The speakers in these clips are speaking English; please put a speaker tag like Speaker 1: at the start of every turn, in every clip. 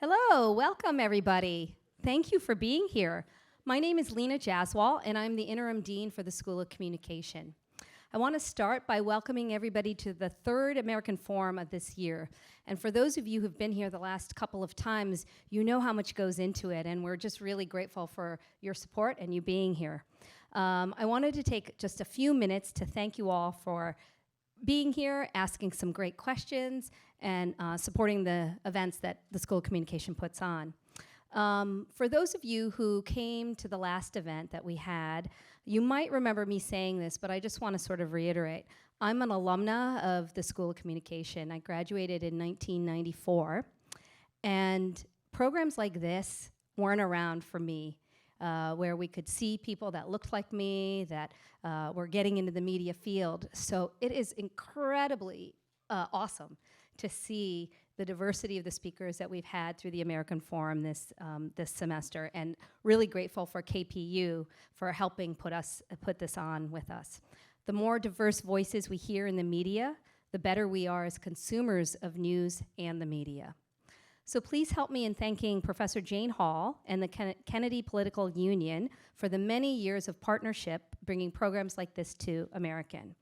Speaker 1: Hello, welcome everybody. Thank you for being here. My name is Lena Jaswal, and I'm the Interim Dean for the School of Communication. I want to start by welcoming everybody to the third American Forum of this year. And for those of you who've been here the last couple of times, you know how much goes into it, and we're just really grateful for your support and you being here. I wanted to take just a few minutes to thank you all for being here, asking some great questions, and supporting the events that the School of Communication puts on. For those of you who came to the last event that we had, you might remember me saying this, but I just want to sort of reiterate. I'm an alumna of the School of Communication. I graduated in 1994, and programs like this weren't around for me, where we could see people that looked like me, that were getting into the media field. So it is incredibly awesome to see the diversity of the speakers that we've had through the American Forum this semester, and really grateful for KPU for helping put this on with us. The more diverse voices we hear in the media, the better we are as consumers of news and the media. So please help me in thanking Professor Jane Hall and the Kennedy Political Union for the many years of partnership bringing programs like this to American.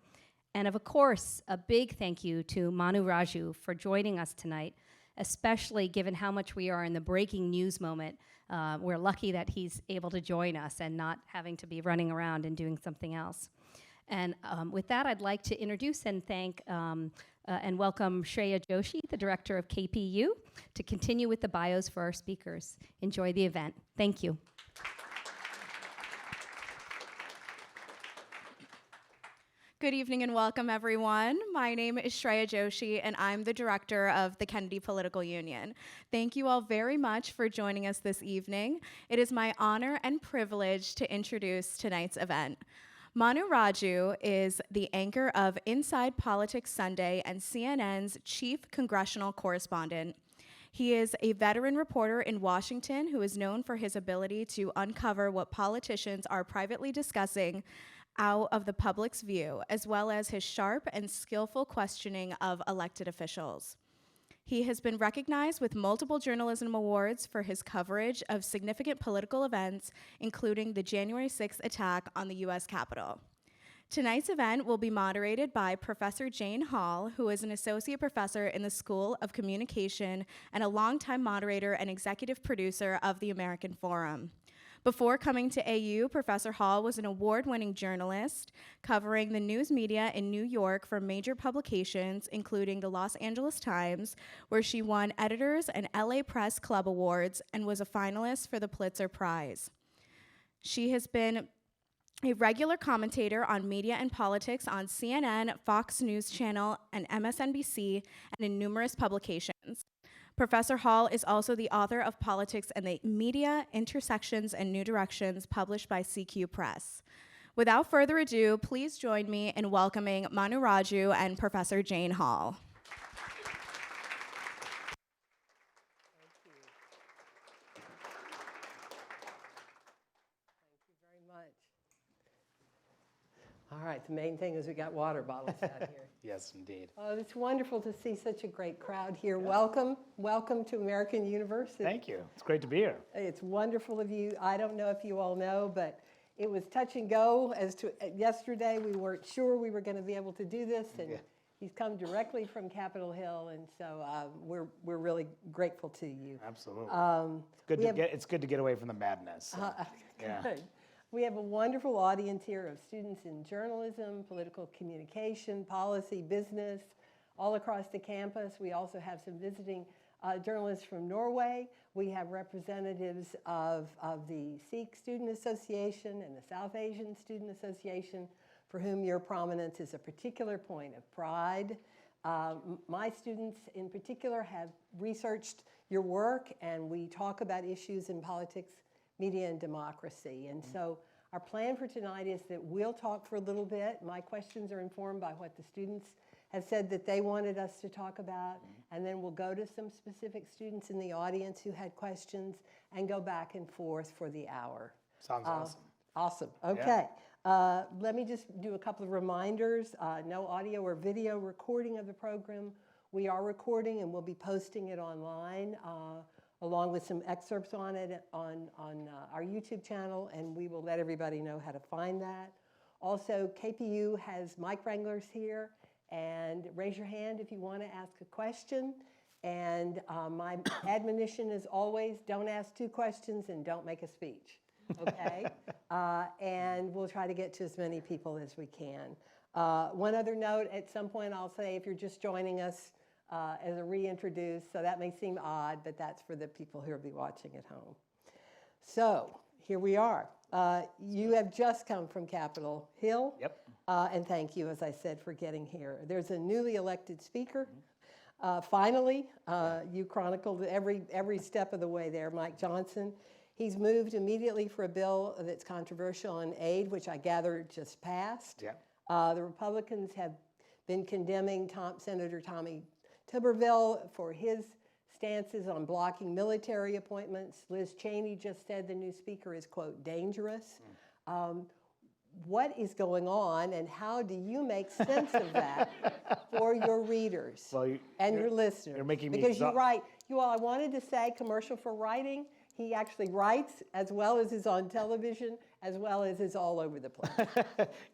Speaker 1: And of course, a big thank you to Manu Raju for joining us tonight, especially given how much we are in the breaking news moment. We're lucky that he's able to join us and not having to be running around and doing something else. And with that, I'd like to introduce and thank and welcome Shreya Joshi, the director of KPU, to continue with the bios for our speakers. Enjoy the event. Thank you.
Speaker 2: Good evening and welcome, everyone. My name is Shreya Joshi, and I'm the director of the Kennedy Political Union. Thank you all very much for joining us this evening. It is my honor and privilege to introduce tonight's event. Manu Raju is the anchor of Inside Politics Sunday and CNN's chief congressional correspondent. He is a veteran reporter in Washington who is known for his ability to uncover what politicians are privately discussing out of the public's view, as well as his sharp and skillful questioning of elected officials. He has been recognized with multiple journalism awards for his coverage of significant political events, including the January 6th attack on the US Capitol. Tonight's event will be moderated by Professor Jane Hall, who is an associate professor in the School of Communication and a longtime moderator and executive producer of the American Forum. Before coming to AU, Professor Hall was an award-winning journalist covering the news media in New York for major publications, including the Los Angeles Times, where she won Editors and LA Press Club Awards and was a finalist for the Pulitzer Prize. She has been a regular commentator on media and politics on CNN, Fox News Channel, and MSNBC, and in numerous publications. Professor Hall is also the author of Politics and the Media, Intersections and New Directions, published by CQ Press. Without further ado, please join me in welcoming Manu Raju and Professor Jane Hall.
Speaker 3: All right, the main thing is we got water bottles out here.
Speaker 4: Yes, indeed.
Speaker 3: Oh, it's wonderful to see such a great crowd here. Welcome to American University.
Speaker 4: Thank you. It's great to be here.
Speaker 3: It's wonderful of you. I don't know if you all know, but it was touch and go as to yesterday. We weren't sure we were going to be able to do this, and he's come directly from Capitol Hill, and so we're really grateful to you.
Speaker 4: Absolutely. It's good to get away from the madness. So.
Speaker 3: Good. We have a wonderful audience here of students in journalism, political communication, policy, business, all across the campus. We also have some visiting journalists from Norway. We have representatives of the Sikh Student Association and the South Asian Student Association, for whom your prominence is a particular point of pride. My students in particular have researched your work, and we talk about issues in politics, media, and democracy. And so our plan for tonight is that we'll talk for a little bit. My questions are informed by what the students have said that they wanted us to talk about, and then we'll go to some specific students in the audience who had questions and go back and forth for the hour.
Speaker 4: Sounds awesome.
Speaker 3: Awesome. Okay. Yeah. Let me just do a couple of reminders. No audio or video recording of the program. We are recording and we'll be posting it online along with some excerpts on it on our YouTube channel, and we will let everybody know how to find that. Also, KPU has mic wranglers here, and raise your hand if you want to ask a question. And my admonition is always, don't ask 2 questions and don't make a speech, okay? And we'll try to get to as many people as we can. One other note, at some point I'll say if you're just joining us as a reintroduce, so that may seem odd, but that's for the people who will be watching at home. So here we are. You have just come from Capitol Hill.
Speaker 4: Yep.
Speaker 3: And thank you, as I said, for getting here. There's a newly elected speaker. Finally, you chronicled every step of the way there, Mike Johnson. He's moved immediately for a bill that's controversial on aid, which I gather just passed.
Speaker 4: Yeah.
Speaker 3: The Republicans have been condemning Senator Tommy Tuberville for his stances on blocking military appointments. Liz Cheney just said the new speaker is, quote, dangerous. What is going on, and how do you make sense of that for your readers and your listeners?
Speaker 4: You're making me
Speaker 3: because you write. I wanted to say commercial for writing. He actually writes as well as is on television, as well as is all over the place.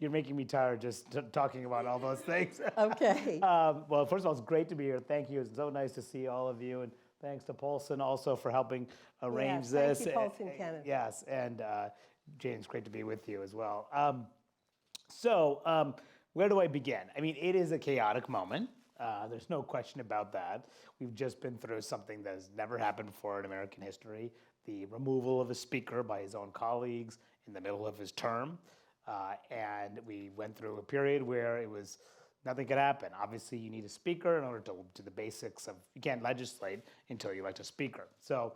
Speaker 4: You're making me tired just talking about all those things.
Speaker 3: Okay.
Speaker 4: Well, first of all, it's great to be here. Thank you. It's so nice to see all of you, and thanks to Paulson also for helping arrange this.
Speaker 3: Thank you, Paulson Kennedy.
Speaker 4: Yes, and James, great to be with you as well. Where do I begin? I mean, it is a chaotic moment. There's no question about that. We've just been through something that has never happened before in American history, the removal of a speaker by his own colleagues in the middle of his term. And we went through a period where it was nothing could happen. Obviously, you need a speaker in order to do the basics of, you can't legislate until you elect a speaker. So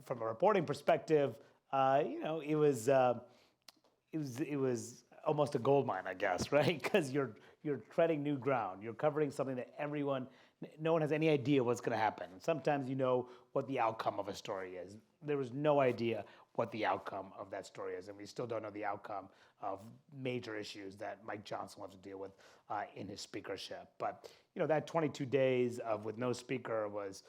Speaker 4: from a reporting perspective, it was almost a gold mine, I guess, right? Because you're treading new ground. You're covering something that no one has any idea what's going to happen. Sometimes you know what the outcome of a story is. There was no idea what the outcome of that story is, and we still don't know the outcome of major issues that Mike Johnson will have to deal with in his speakership. But that 22 days with no speaker was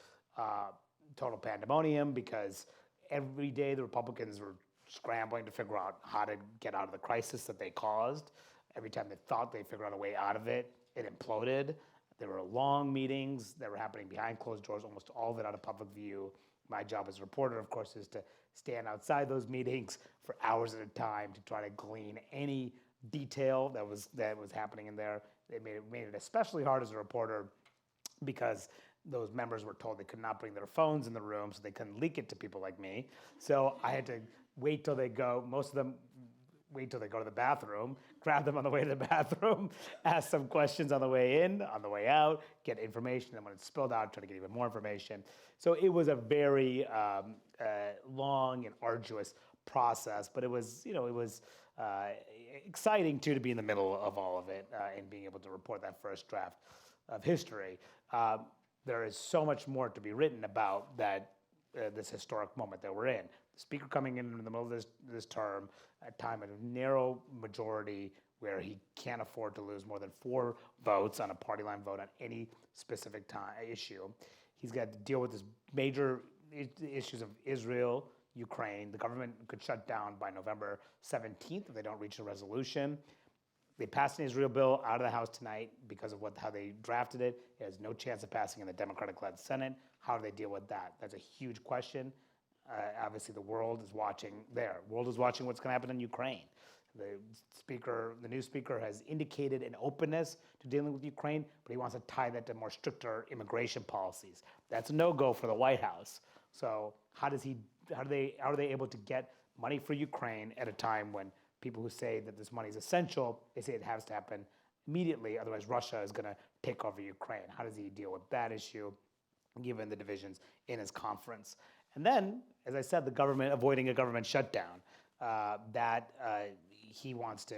Speaker 4: total pandemonium, because every day the Republicans were scrambling to figure out how to get out of the crisis that they caused. Every time they thought they figured out a way out of it, it imploded. There were long meetings that were happening behind closed doors, almost all of it out of public view. My job as a reporter, of course, is to stand outside those meetings for hours at a time to try to glean any detail that was happening in there. It made it especially hard as a reporter, because those members were told they could not bring their phones in the room, so they couldn't leak it to people like me. So I had to wait till they go. Most of them wait till they go to the bathroom, grab them on the way to the bathroom, ask some questions on the way in, on the way out, get information, and when it's spilled out, try to get even more information. So it was a very long and arduous process, but it was exciting too to be in the middle of all of it and being able to report that first draft of history. There is so much more to be written about this historic moment that we're in. The speaker coming in the middle of this term, a time of narrow majority where he can't afford to lose more than 4 votes on a party line vote on any specific issue. He's got to deal with this major issues of Israel, Ukraine. The government could shut down by November 17th if they don't reach a resolution. They passed an Israel bill out of the House tonight because of how they drafted it. It has no chance of passing in the Democratic-led Senate. How do they deal with that? That's a huge question. Obviously, the world is watching there. The world is watching what's going to happen in Ukraine. The new speaker has indicated an openness to dealing with Ukraine, but he wants to tie that to more stricter immigration policies. That's a no-go for the White House. So how are they able to get money for Ukraine at a time when people who say that this money is essential, they say it has to happen immediately, otherwise Russia is going to take over Ukraine? How does he deal with that issue, given the divisions in his conference? And then, as I said, the government avoiding a government shutdown. He wants to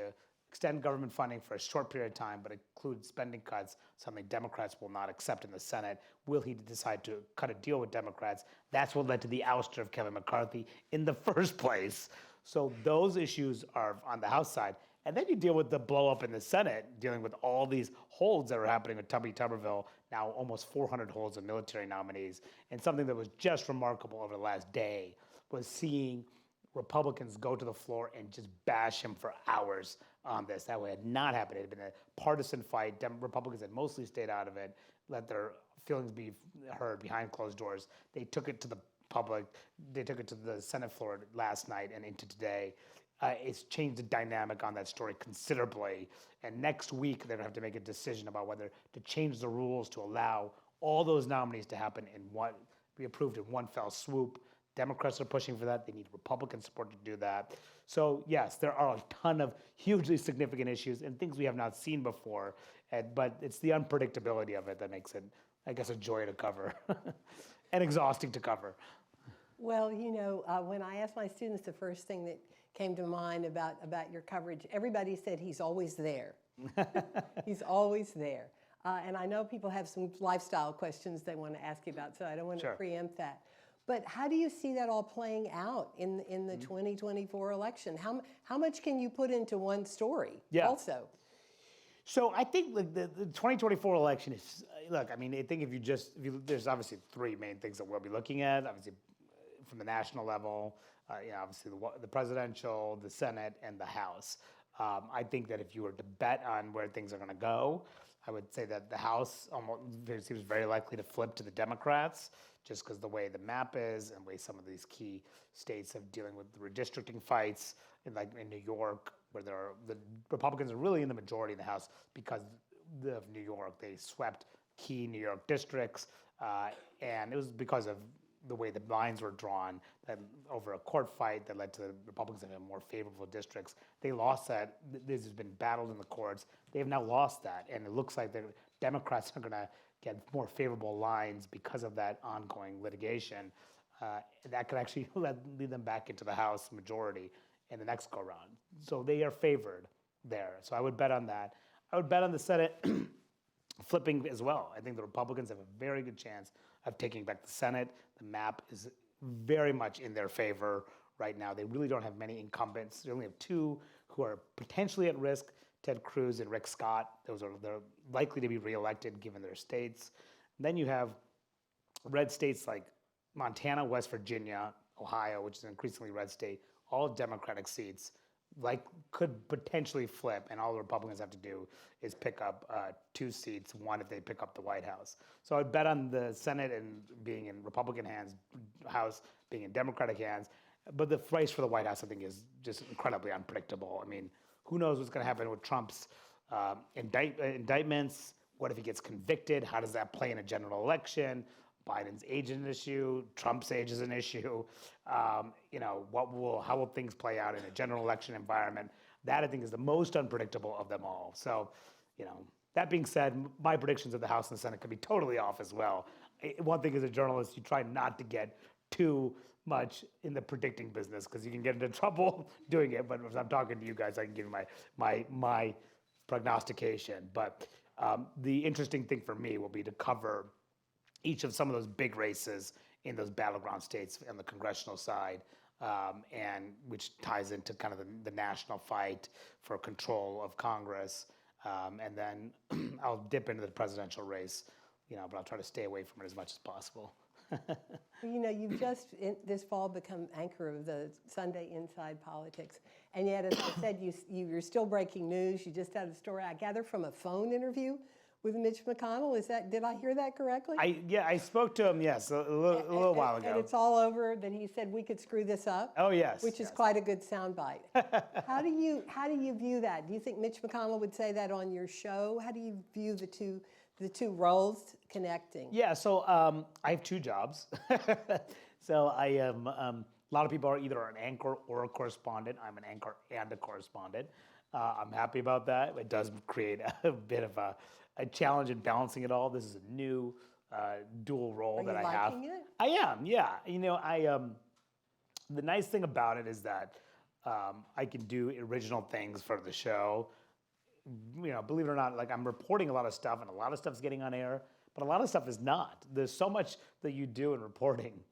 Speaker 4: extend government funding for a short period of time, but include spending cuts, something Democrats will not accept in the Senate. Will he decide to cut a deal with Democrats? That's what led to the ouster of Kevin McCarthy in the first place. So those issues are on the House side. And then you deal with the blow up in the Senate, dealing with all these holds that are happening with Tubby Tuberville, now almost 400 holds of military nominees. And something that was just remarkable over the last day was seeing Republicans go to the floor and just bash him for hours on this. That had not happened. It had been a partisan fight. Republicans had mostly stayed out of it, let their feelings be heard behind closed doors. They took it to the public. They took it to the Senate floor last night and into today. It's changed the dynamic on that story considerably. And next week, they're going to have to make a decision about whether to change the rules to allow all those nominees to happen be approved in one fell swoop. Democrats are pushing for that. They need Republican support to do that. So yes, there are a ton of hugely significant issues and things we have not seen before. But it's the unpredictability of it that makes it, I guess, a joy to cover and exhausting to cover.
Speaker 3: Well, when I asked my students, the first thing that came to mind about your coverage, everybody said he's always there. He's always there. And I know people have some lifestyle questions they want to ask you about, so I don't want to preempt that. But how do you see that all playing out in the 2024 election? How much can you put into one story also?
Speaker 4: So I think the 2024 election is, look, I mean, I think there's obviously three main things that we'll be looking at, obviously from the national level, obviously the presidential, the Senate, and the House. I think that if you were to bet on where things are going to go, I would say that the House seems very likely to flip to the Democrats, just because the way the map is and the way some of these key states are dealing with the redistricting fights, like in New York, where the Republicans are really in the majority in the House because of New York. They swept key New York districts, and it was because of the way the lines were drawn that over a court fight that led to the Republicans having more favorable districts. They lost that. This has been battled in the courts. They have now lost that, and it looks like the Democrats are going to get more favorable lines because of that ongoing litigation. That could actually lead them back into the House majority in the next go-round. So they are favored there. So I would bet on that. I would bet on the Senate flipping as well. I think the Republicans have a very good chance of taking back the Senate. The map is very much in their favor right now. They really don't have many incumbents. They only have two who are potentially at risk, Ted Cruz and Rick Scott. They're likely to be reelected given their states. And then you have red states like Montana, West Virginia, Ohio, which is an increasingly red state, all Democratic seats, could potentially flip, and all the Republicans have to do is pick up 2 seats, one if they pick up the White House. So I'd bet on the Senate and being in Republican hands, House being in Democratic hands, but the race for the White House, I think, is just incredibly unpredictable. I mean, who knows what's going to happen with Trump's indictments? What if he gets convicted? How does that play in a general election? Biden's age is an issue. Trump's age is an issue. How will things play out in a general election environment? That, I think, is the most unpredictable of them all. So, that being said, my predictions of the House and the Senate could be totally off as well. One thing as a journalist, you try not to get too much in the predicting business because you can get into trouble doing it. But if I'm talking to you guys, I can give you my prognostication. But the interesting thing for me will be to cover each of some of those big races in those battleground states on the congressional side, and which ties into kind of the national fight for control of Congress. And then I'll dip into the presidential race, but I'll try to stay away from it as much as possible.
Speaker 3: You've just this fall become anchor of the Sunday Inside Politics, and yet, as I said, you're still breaking news. You just had a story, I gather, from a phone interview with Mitch McConnell. Did I hear that correctly?
Speaker 4: I spoke to him, yes, a little while ago.
Speaker 3: And it's all over that he said we could screw this up.
Speaker 4: Oh yes,
Speaker 3: which is quite a good soundbite. How do you view that? Do you think Mitch McConnell would say that on your show? How do you view the two roles connecting?
Speaker 4: Yeah, so I have 2 jobs. So I am. A lot of people are either an anchor or a correspondent. I'm an anchor and a correspondent. I'm happy about that. It does create a bit of a challenge in balancing it all. This is a new dual role that I have.
Speaker 3: Are you liking it?
Speaker 4: I am, yeah. The nice thing about it is that I can do original things for the show. Believe it or not, I'm reporting a lot of stuff, and a lot of stuff's getting on air, but a lot of stuff is not. There's so much that you do in reporting,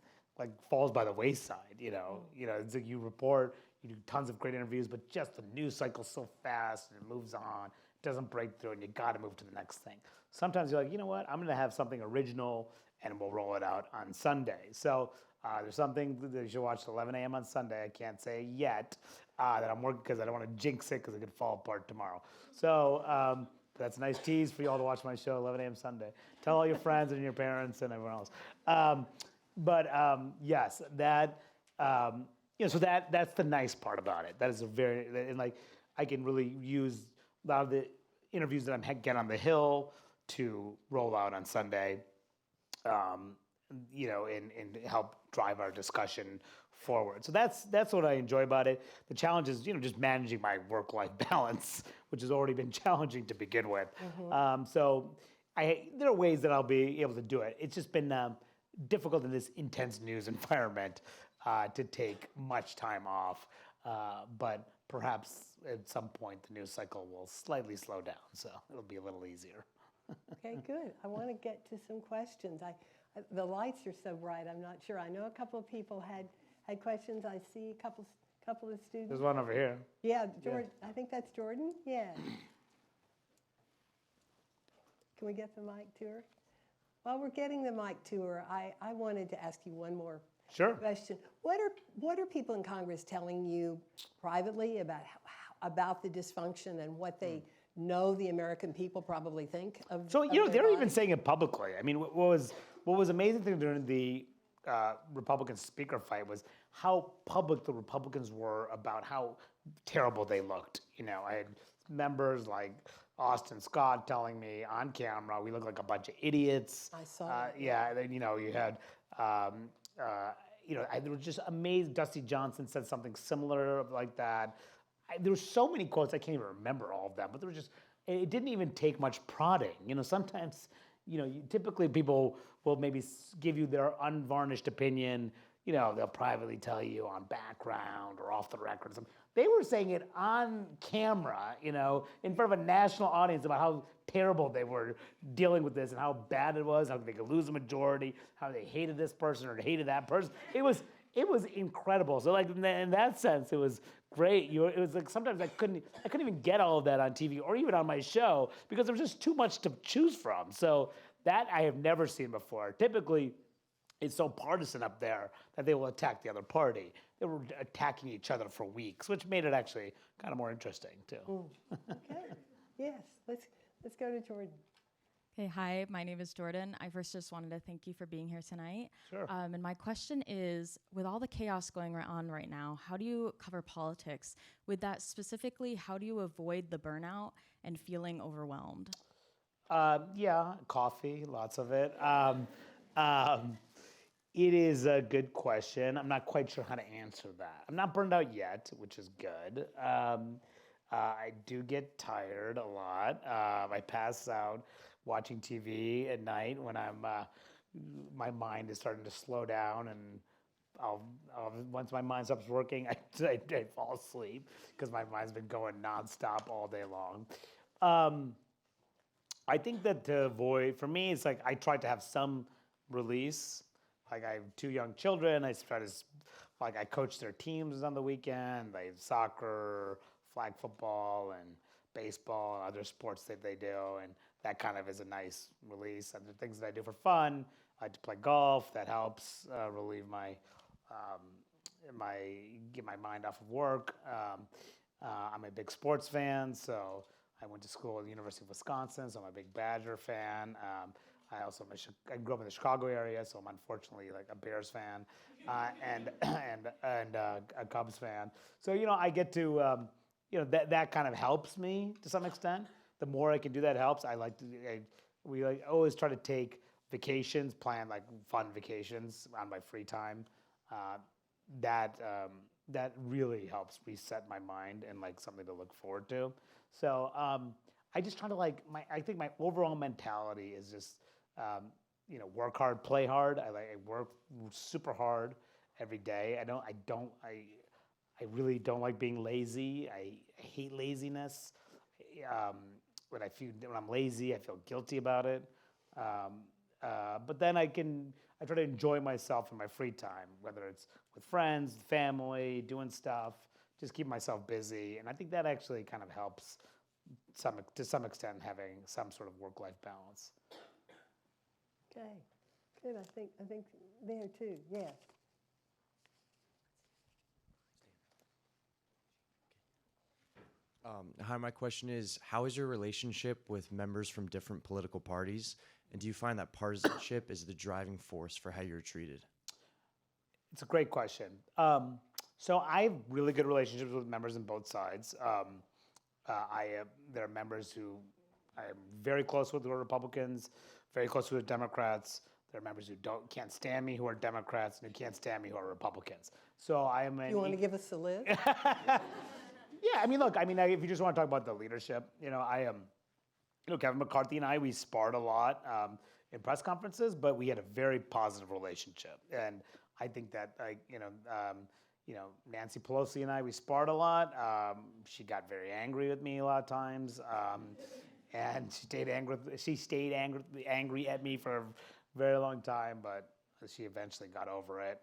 Speaker 4: falls by the wayside. It's like you report, you do tons of great interviews, but just the news cycle's so fast and it moves on, it doesn't break through, and you got to move to the next thing. Sometimes you're like, you know what, I'm going to have something original, and we'll roll it out on Sunday. So there's something that you should watch at 11 a.m. on Sunday. I can't say yet that I'm working because I don't want to jinx it because it could fall apart tomorrow. So that's a nice tease for you all to watch my show 11 a.m. Sunday. Tell all your friends and your parents and everyone else. Yes, that so that's the nice part about it. That is a very and like I can really use a lot of the interviews that I'm getting on the Hill to roll out on Sunday. And help drive our discussion forward. So that's what I enjoy about it. The challenge is, just managing my work-life balance, which has already been challenging to begin with. So there are ways that I'll be able to do it. It's just been difficult in this intense news environment to take much time off. But perhaps at some point the news cycle will slightly slow down, so it'll be a little easier.
Speaker 3: Okay, good. I want to get to some questions. The lights are so bright, I'm not sure. I know a couple of people had questions. I see a couple of students.
Speaker 4: There's one over here.
Speaker 3: Yeah, Jordan. I think that's Jordan. Yeah. Can we get the mic to her? While we're getting the mic to her, I wanted to ask you one more question. What are people in Congress telling you privately about the dysfunction and what they know the American people probably think of?
Speaker 4: So they're even saying it publicly. I mean, what was amazing thing during the Republican speaker fight was how public the Republicans were about how terrible they looked. I had members like Austin Scott telling me on camera we look like a bunch of idiots.
Speaker 3: I saw that.
Speaker 4: Yeah, and then you had. They were just amazed. Dusty Johnson said something similar like that. There were so many quotes, I can't even remember all of them, but there was just, it didn't even take much prodding. Sometimes, typically people will maybe give you their unvarnished opinion. They'll privately tell you on background or off the record. They were saying it on camera, in front of a national audience about how terrible they were dealing with this and how bad it was, how they could lose a majority, how they hated this person or hated that person. It was incredible. So like in that sense, it was great. It was like sometimes I couldn't even get all of that on TV or even on my show because there was just too much to choose from. So that I have never seen before. Typically, it's so partisan up there that they will attack the other party. They were attacking each other for weeks, which made it actually kind of more interesting too.
Speaker 3: Okay. Yes. Let's go to Jordan.
Speaker 5: Hey, hi, my name is Jordan. I first just wanted to thank you for being here tonight.
Speaker 4: Sure.
Speaker 5: And my question is, with all the chaos going on right now, how do you cover politics? With that specifically, how do you avoid the burnout and feeling overwhelmed?
Speaker 4: Yeah, coffee, lots of it. It is a good question. I'm not quite sure how to answer that. I'm not burned out yet, which is good. I do get tired a lot. I pass out watching TV at night when my mind is starting to slow down, and I'll once my mind stops working, I fall asleep because my mind's been going nonstop all day long. I think that to avoid, for me, it's like I try to have some release. Like I have 2 young children. I try to, like I coach their teams on the weekend. They have soccer, flag football, and baseball, and other sports that they do, and that kind of is a nice release. And the things that I do for fun, I like to play golf. That helps relieve get my mind off of work. I'm a big sports fan, so I went to school at the University of Wisconsin, so I'm a big Badger fan. I grew up in the Chicago area, so I'm unfortunately like a Bears fan and a Cubs fan. So I get to that kind of helps me to some extent. The more I can do that helps. We always try to take vacations, plan like fun vacations on my free time. That really helps reset my mind and like something to look forward to. So I just try to I think my overall mentality is just work hard, play hard. I work super hard every day. I really don't like being lazy. I hate laziness. When I'm lazy, I feel guilty about it. But then I try to enjoy myself in my free time, whether it's with friends, family, doing stuff, just keep myself busy. And I think that actually kind of helps to some extent having some sort of work-life balance.
Speaker 3: Okay, good. I think there too. Yes.
Speaker 6: Hi, my question is, how is your relationship with members from different political parties? And do you find that partisanship is the driving force for how you're treated?
Speaker 4: It's a great question. So I have really good relationships with members on both sides. There are members who I am very close with who are Republicans, very close with Democrats. There are members who can't stand me who are Democrats and who can't stand me who are Republicans. So I am.
Speaker 3: You want to give us a list?
Speaker 4: Yeah, I mean, look, if you just want to talk about the leadership, I am. Kevin McCarthy and I, we sparred a lot in press conferences, but we had a very positive relationship, and I think that Nancy Pelosi and I, we sparred a lot. She got very angry with me a lot of times, and she stayed angry at me for a very long time, but she eventually got over it.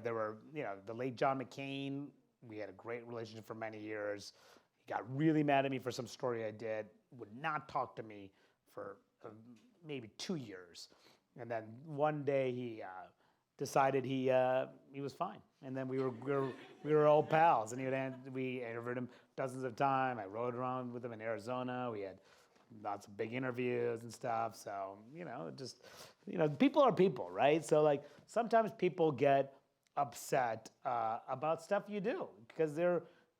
Speaker 4: There were the late John McCain. We had a great relationship for many years. He got really mad at me for some story I did. Would not talk to me for maybe 2 years, and then one day he decided he was fine, and then we were old pals, and we interviewed him dozens of times. I rode around with him in Arizona. We had lots of big interviews and stuff. So people are people, right? So sometimes people get upset about stuff you do because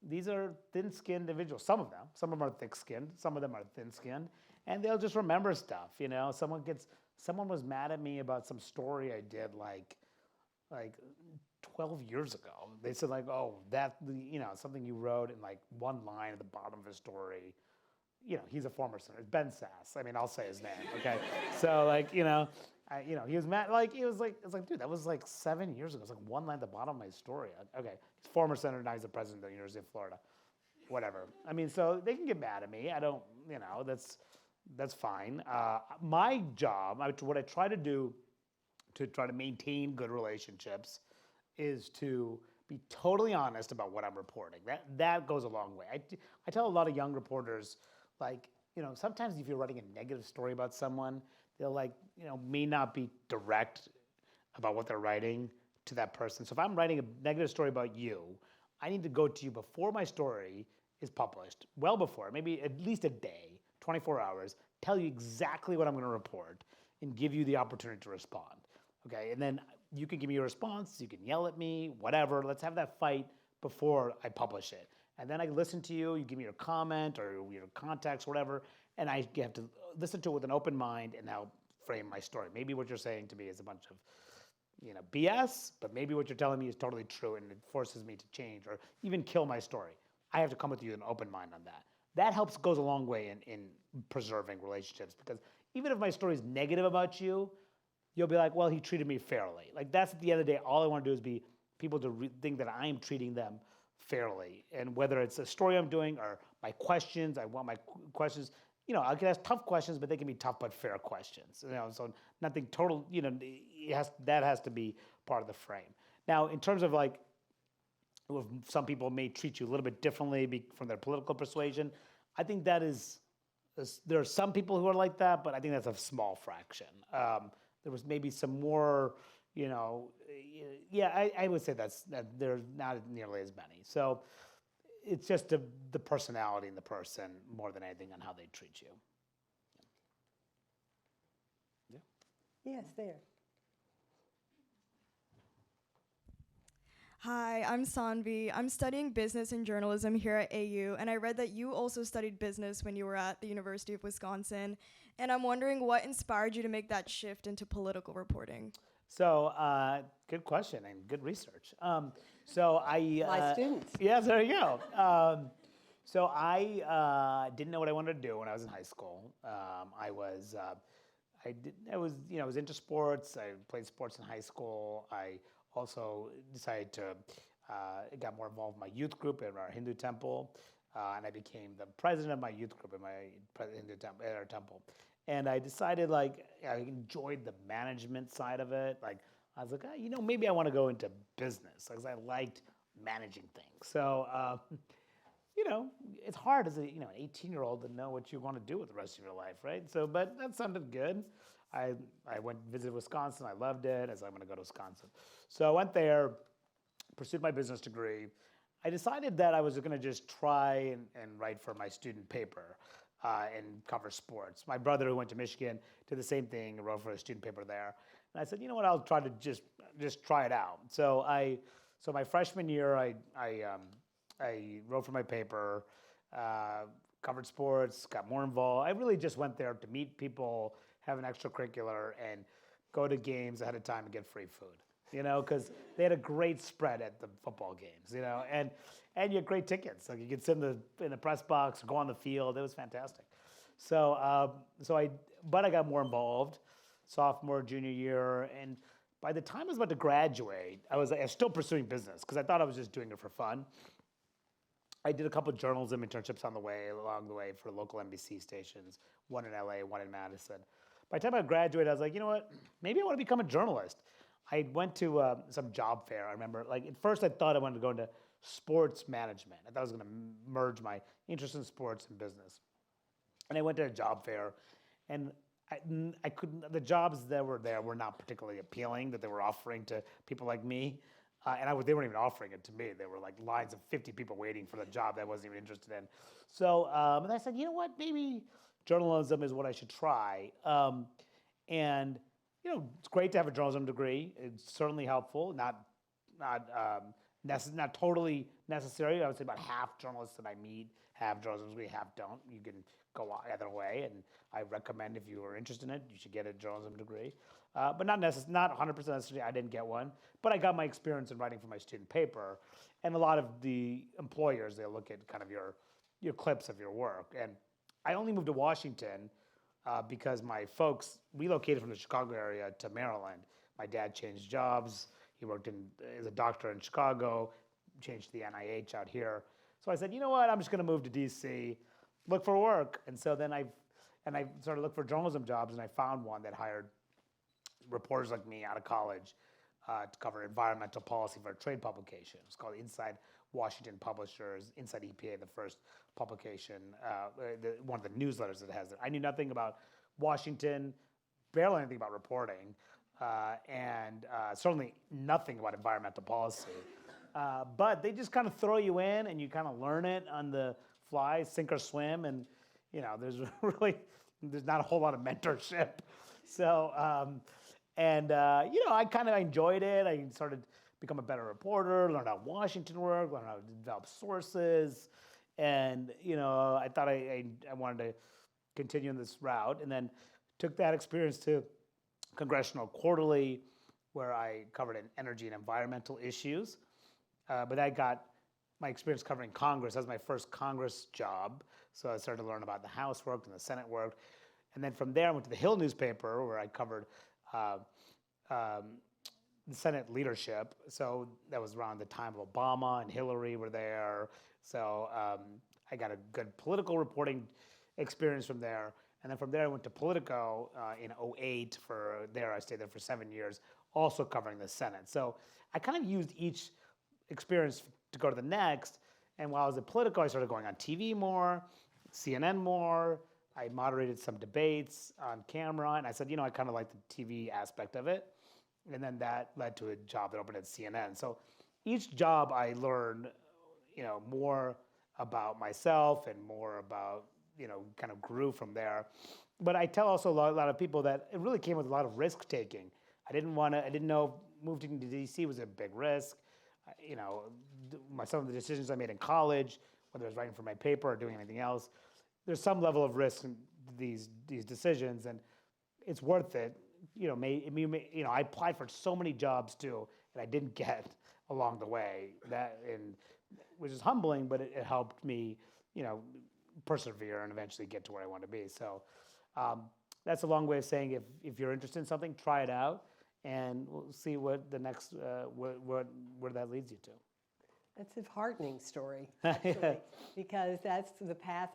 Speaker 4: these are thin-skinned individuals. Some of them are thick-skinned. Some of them are thin-skinned, and they'll just remember stuff. Someone was mad at me about some story I did like 12 years ago. They said something you wrote in one line at the bottom of a story. He's a former senator. It's Ben Sass. I'll say his name. Okay. So he was mad. Dude, that was 7 years ago. It's one line at the bottom of my story. Okay. He's former senator. Now he's the president of the University of Florida. Whatever. So they can get mad at me. I don't. That's fine. My job, what I try to do to try to maintain good relationships, is to be totally honest about what I'm reporting. That goes a long way. I tell a lot of young reporters, sometimes if you're writing a negative story about someone, they'll may not be direct about what they're writing to that person. So if I'm writing a negative story about you, I need to go to you before my story is published, well before, maybe at least a day, 24 hours, tell you exactly what I'm going to report and give you the opportunity to respond. Okay, and then you can give me a response, you can yell at me, whatever. Let's have that fight before I publish it. And then I listen to you, you give me your comment or your context, whatever, and I have to listen to it with an open mind and now frame my story. Maybe what you're saying to me is a bunch of BS, but maybe what you're telling me is totally true and it forces me to change or even kill my story. I have to come with you with an open mind on that. That goes a long way in preserving relationships, because even if my story is negative about you, you'll be like, well, he treated me fairly. That's at the end of the day, all I want to do is be people to think that I am treating them fairly. And whether it's a story I'm doing or my questions, I want my questions, I can ask tough questions, but they can be tough but fair questions. So nothing total, that has to be part of the frame. Now, in terms of some people may treat you a little bit differently from their political persuasion, I think that there are some people who are like that, but I think that's a small fraction. There was maybe some more, I would say that there's not nearly as many. So it's just the personality in the person more than anything on how they treat you. Yeah.
Speaker 3: Yes, there.
Speaker 7: Hi, I'm Sanvi. I'm studying business and journalism here at AU, and I read that you also studied business when you were at the University of Wisconsin, and I'm wondering what inspired you to make that shift into political reporting?
Speaker 4: So, good question and good research. My
Speaker 3: students.
Speaker 4: Yes, there you go. So I didn't know what I wanted to do when I was in high school. I was into sports. I played sports in high school. I also decided to got more involved in my youth group in our Hindu temple, and I became the president of my youth group in at our temple. And I decided I enjoyed the management side of it. I was like, maybe I want to go into business because I liked managing things. So, it's hard as an 18-year-old to know what you want to do with the rest of your life, right? So, but that sounded good. I went and visited Wisconsin. I loved it. I was like, I'm going to go to Wisconsin. So I went there, pursued my business degree. I decided that I was going to just try and write for my student paper and cover sports. My brother, who went to Michigan, did the same thing and wrote for a student paper there. And I said, you know what, I'll try to just try it out. So my freshman year, I wrote for my paper, covered sports, got more involved. I really just went there to meet people, have an extracurricular, and go to games ahead of time and get free food. Because they had a great spread at the football games, and you had great tickets. Like you could sit in the press box, go on the field. It was fantastic. But I got more involved, sophomore, junior year, and by the time I was about to graduate, I was still pursuing business because I thought I was just doing it for fun. I did a couple of journalism internships along the way for local NBC stations, one in LA, one in Madison. By the time I graduated, I was like, you know what? Maybe I want to become a journalist. I went to some job fair. I remember, at first I thought I wanted to go into sports management. I thought I was going to merge my interest in sports and business. And I went to a job fair, and I couldn't. The jobs that were there were not particularly appealing that they were offering to people like me. They weren't even offering it to me. There were lines of 50 people waiting for the job that I wasn't even interested in. So and I said, you know what, maybe journalism is what I should try. And it's great to have a journalism degree. It's certainly helpful, not totally necessary. I would say about half journalists that I meet have journalism degree, half don't. You can go either way, and I recommend if you are interested in it, you should get a journalism degree. But not 100% necessary. I didn't get one, but I got my experience in writing for my student paper, and a lot of the employers, they look at kind of your clips of your work. And I only moved to Washington because my folks relocated from the Chicago area to Maryland. My dad changed jobs. He worked as a doctor in Chicago, changed to the NIH out here. So I said, you know what, I'm just going to move to DC, look for work. And so then I started to look for journalism jobs, and I found one that hired reporters like me out of college to cover environmental policy for a trade publication. It's called Inside Washington Publishers, Inside EPA, the first publication, one of the newsletters that has it. I knew nothing about Washington, barely anything about reporting, and certainly nothing about environmental policy. But they just kind of throw you in, and you kind of learn it on the fly, sink or swim, and there's not a whole lot of mentorship. So, I kind of enjoyed it. I started to become a better reporter, learned how Washington worked, learned how to develop sources, and I thought I wanted to continue in this route, and then took that experience to Congressional Quarterly, where I covered energy and environmental issues. But I got my experience covering Congress. That was my first Congress job. So I started to learn about the House work and the Senate work. And then from there, I went to the Hill newspaper, where I covered the Senate leadership. So that was around the time of Obama and Hillary were there. So I got a good political reporting experience from there. And then from there, I went to Politico in 2008. I stayed there for 7 years, also covering the Senate. So I kind of used each experience to go to the next. And while I was at Politico, I started going on TV more, CNN more. I moderated some debates on camera, and I said, I kind of like the TV aspect of it. And then that led to a job that opened at CNN. So each job I learned, more about myself and more about, kind of grew from there. But I tell also a lot of people that it really came with a lot of risk taking. I didn't know moving to DC was a big risk. Some of the decisions I made in college, whether I was writing for my paper or doing anything else, there's some level of risk in these decisions, and it's worth it. I applied for so many jobs too, and I didn't get along the way. Which is humbling, but it helped me, persevere and eventually get to where I want to be. So that's a long way of saying if you're interested in something, try it out, and we'll see what the next where that leads you to.
Speaker 3: That's a heartening story, actually, because that's the path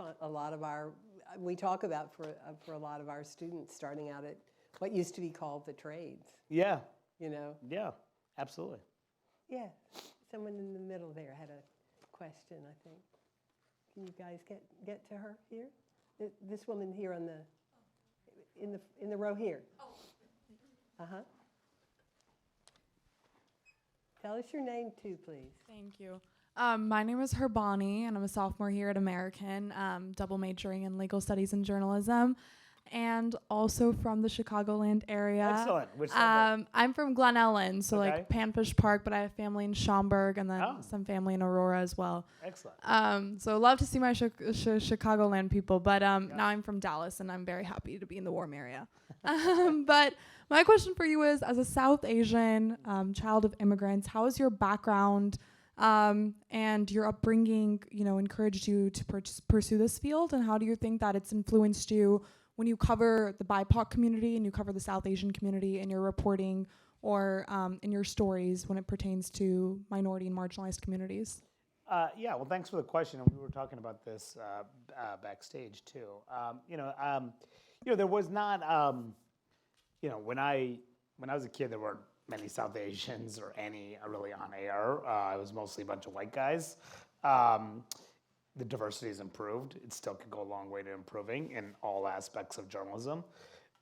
Speaker 3: we talk about for a lot of our students starting out at what used to be called the trades.
Speaker 4: Yeah.
Speaker 3: you know?
Speaker 4: Yeah, absolutely.
Speaker 3: Yeah, someone in the middle there had a question, I think. Can you guys get to her here? This woman here on in the row here. Uh-huh. Tell us your name too, please.
Speaker 8: Thank you. My name is Herbani, and I'm a sophomore here at American, double majoring in legal studies and journalism, and also from the Chicagoland area.
Speaker 4: Excellent. Which suburb?
Speaker 8: I'm from Glen Ellen, so
Speaker 4: Okay.
Speaker 8: like Panfish Park, but I have family in Schaumburg and then some family in Aurora as well.
Speaker 4: Excellent.
Speaker 8: So love to see my Chicagoland people, but now I'm from Dallas, and I'm very happy to be in the warm area. But my question for you is, as a South Asian child of immigrants, how has your background and your upbringing, encouraged you to pursue this field, and how do you think that it's influenced you when you cover the BIPOC community and you cover the South Asian community in your reporting or in your stories when it pertains to minority and marginalized communities?
Speaker 4: Yeah, well, thanks for the question. And we were talking about this backstage too. There was not, when I was a kid, there weren't many South Asians or any really on air. It was mostly a bunch of white guys. The diversity has improved. It still could go a long way to improving in all aspects of journalism.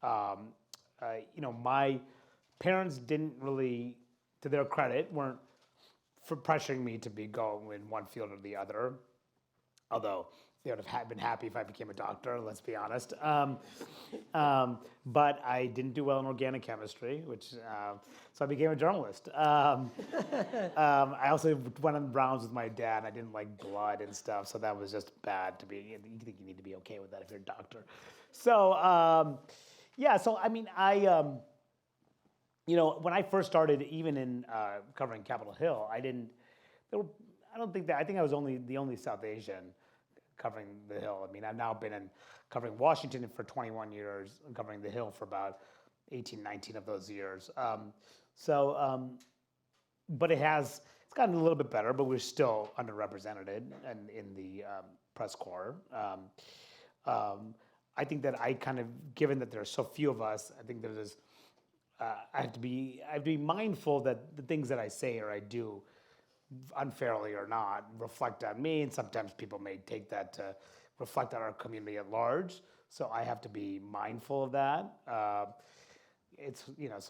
Speaker 4: My parents didn't really, to their credit, weren't for pressuring me to go in one field or the other. Although they would have been happy if I became a doctor, let's be honest. But I didn't do well in organic chemistry, so I became a journalist. I also went on rounds with my dad. I didn't like blood and stuff, so that was just bad to be. You think you need to be okay with that if you're a doctor. So when I first started, even in covering Capitol Hill, I think I was the only South Asian covering the Hill. I mean, I've now been covering Washington for 21 years and covering the Hill for about 18, 19 of those years. But it's gotten a little bit better, but we're still underrepresented in the press corps. I think that given that there are so few of us, I think there's I have to be mindful that the things that I say or I do, unfairly or not, reflect on me, and sometimes people may take that to reflect on our community at large. So I have to be mindful of that. So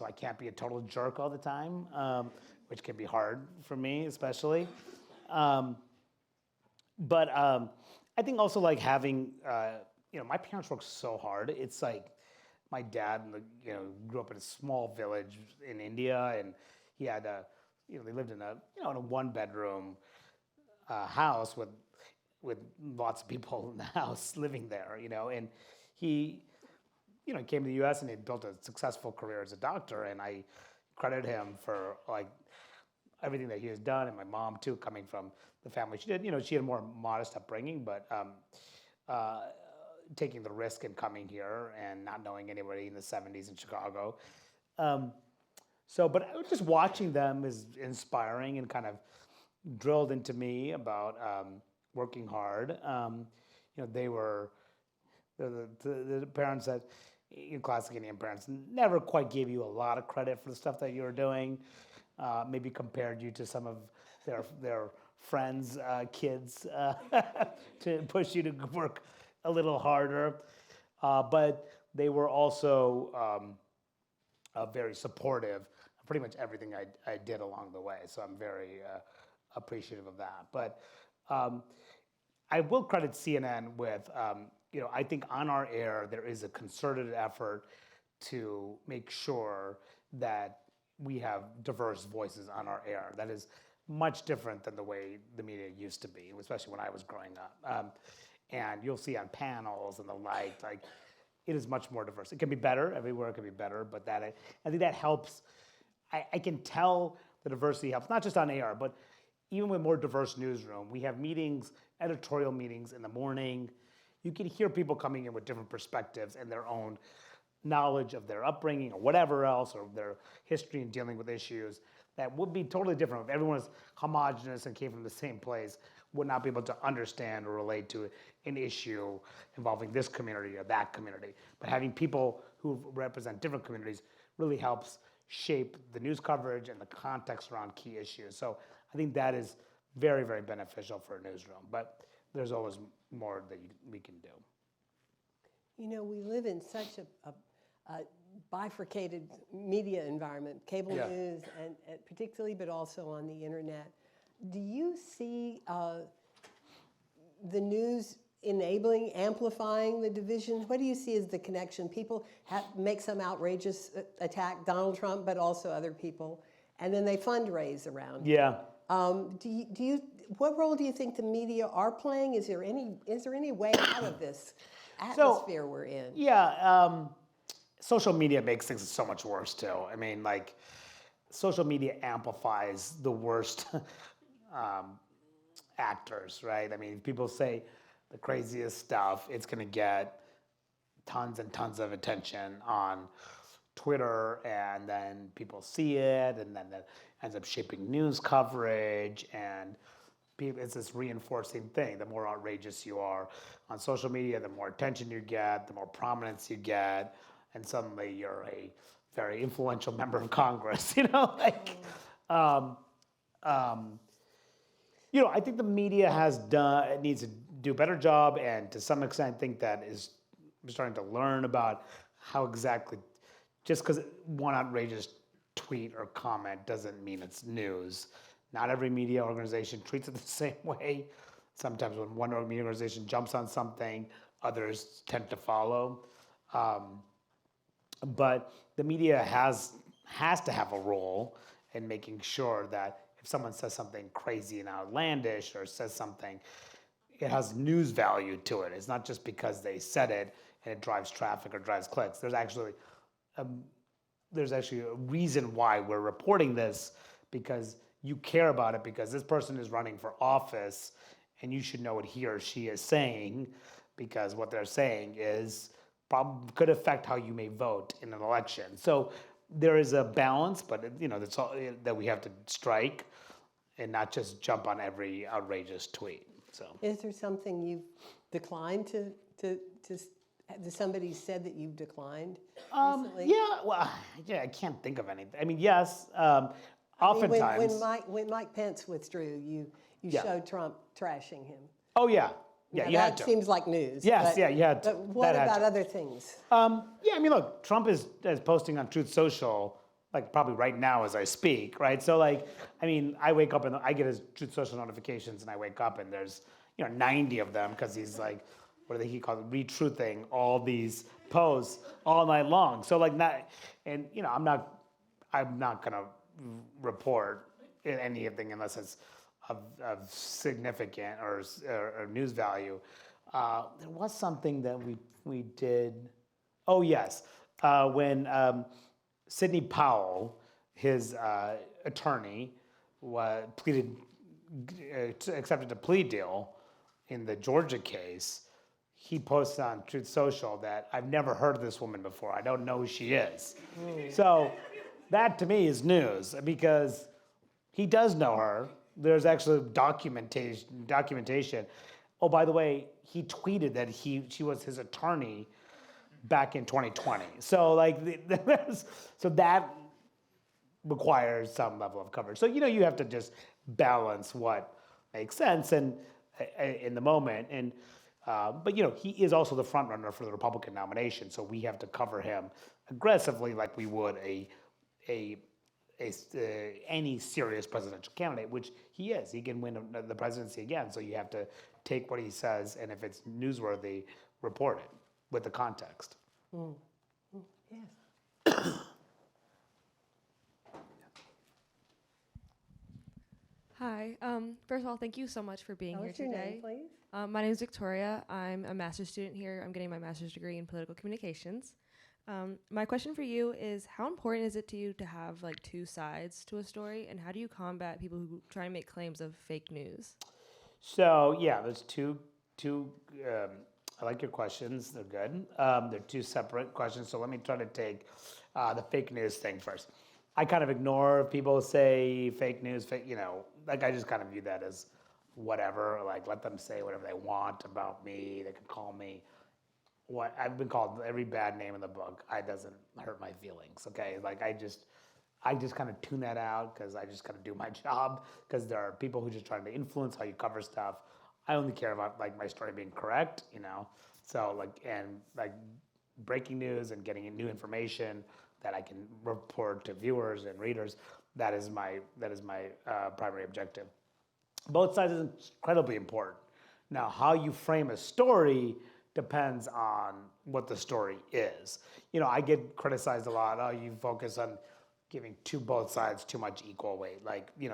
Speaker 4: I can't be a total jerk all the time, which can be hard for me, especially. But I think also like having, my parents worked so hard. It's like my dad, grew up in a small village in India, and he had they lived in a one-bedroom house with lots of people in the house living there, and he came to the U.S. and he built a successful career as a doctor, and I credit him for like everything that he has done, and my mom too, coming from the family she did. She had a more modest upbringing, but taking the risk and coming here and not knowing anybody in the 70s in Chicago. But just watching them is inspiring and kind of drilled into me about working hard. They were the parents that, classic Indian parents, never quite gave you a lot of credit for the stuff that you were doing. Maybe compared you to some of their friends' kids to push you to work a little harder. But they were also very supportive of pretty much everything I did along the way. So I'm very appreciative of that. But I will credit CNN with, I think on our air there is a concerted effort to make sure that we have diverse voices on our air. That is much different than the way the media used to be, especially when I was growing up. And you'll see on panels and the like it is much more diverse. It can be better, everywhere it can be better, but I think that helps. I can tell the diversity helps, not just on AR, but even with more diverse newsroom. We have meetings, editorial meetings in the morning. You can hear people coming in with different perspectives and their own knowledge of their upbringing or whatever else, or their history in dealing with issues that would be totally different. If everyone was homogenous and came from the same place, would not be able to understand or relate to an issue involving this community or that community. But having people who represent different communities really helps shape the news coverage and the context around key issues. So I think that is very, very beneficial for a newsroom. But there's always more that we can do.
Speaker 3: You know, we live in such a bifurcated media environment, cable news, and particularly, but also on the internet. Do you see the news enabling, amplifying the divisions? What do you see as the connection? People make some outrageous attack Donald Trump, but also other people, and then they fundraise around it.
Speaker 4: Yeah.
Speaker 3: What role do you think the media are playing? Is there any way out of this atmosphere we're in?
Speaker 4: Yeah. Social media makes things so much worse too. I mean, like, social media amplifies the worst actors, right? I mean, people say the craziest stuff, it's going to get tons and tons of attention on Twitter, and then people see it, and then that ends up shaping news coverage, and it's this reinforcing thing. The more outrageous you are on social media, the more attention you get, the more prominence you get, and suddenly you're a very influential member of Congress, you know? Like, you know, I think the media needs to do a better job, and to some extent I think that is starting to learn about how exactly, just because one outrageous tweet or comment doesn't mean it's news. Not every media organization treats it the same way. Sometimes when one media organization jumps on something, others tend to follow. But the media has to have a role in making sure that if someone says something crazy and outlandish or says something, it has news value to it. It's not just because they said it and it drives traffic or drives clicks. There's actually a reason why we're reporting this, because you care about it, because this person is running for office and you should know what he or she is saying, because what they're saying could affect how you may vote in an election. So there is a balance, but that's all that we have to strike, and not just jump on every outrageous tweet. So,
Speaker 3: is there something you've declined to somebody said that you've declined recently?
Speaker 4: Yeah, well, I can't think of anything. I mean, yes, oftentimes.
Speaker 3: When Mike Pence withdrew, you showed Trump trashing him.
Speaker 4: Oh yeah. Yeah, you had to.
Speaker 3: That seems like news.
Speaker 4: Yes, you had to.
Speaker 3: But what about other things?
Speaker 4: Yeah, I mean, look, Trump is posting on Truth Social, like probably right now as I speak, right? So like, I mean, I wake up and I get his Truth Social notifications, and I wake up and there's 90 of them, because he's like, what do he call it, retruthing all these posts all night long. So like, I'm not gonna report anything unless it's of significant or news value. There was something that we did. Oh yes, when Sidney Powell, his attorney, accepted a plea deal in the Georgia case. He posted on Truth Social that I've never heard of this woman before. I don't know who she is. So that to me is news, because he does know her. There's actually documentation. Oh, by the way, he tweeted that she was his attorney back in 2020. So like, so that requires some level of coverage. So you have to just balance what makes sense and in the moment. And but he is also the front runner for the Republican nomination, so we have to cover him aggressively, like we would any serious presidential candidate, which he is. He can win the presidency again, so you have to take what he says, and if it's newsworthy, report it with the context.
Speaker 3: Yes.
Speaker 9: Hi. First of all, thank you so much for being here
Speaker 3: What's your
Speaker 9: today.
Speaker 3: name, please?
Speaker 9: My name is Victoria. I'm a master's student here. I'm getting my master's degree in political communications. My question for you is, how important is it to you to have like two sides to a story, and how do you combat people who try and make claims of fake news?
Speaker 4: So yeah, there's two. I like your questions; they're good. They're two separate questions. So let me try to take the fake news thing first. I kind of ignore if people say fake news, like I just kind of view that as whatever. Like, let them say whatever they want about me. They can call me what I've been called every bad name in the book. It doesn't hurt my feelings. Okay, like I just I just kind of tune that out because I just got to do my job, because there are people who just trying to influence how you cover stuff. I only care about like my story being correct, So like breaking news and getting new information that I can report to viewers and readers. That is my primary objective. Both sides is incredibly important. Now, how you frame a story depends on what the story is. I get criticized a lot. Oh, you focus on giving both sides too much equal weight.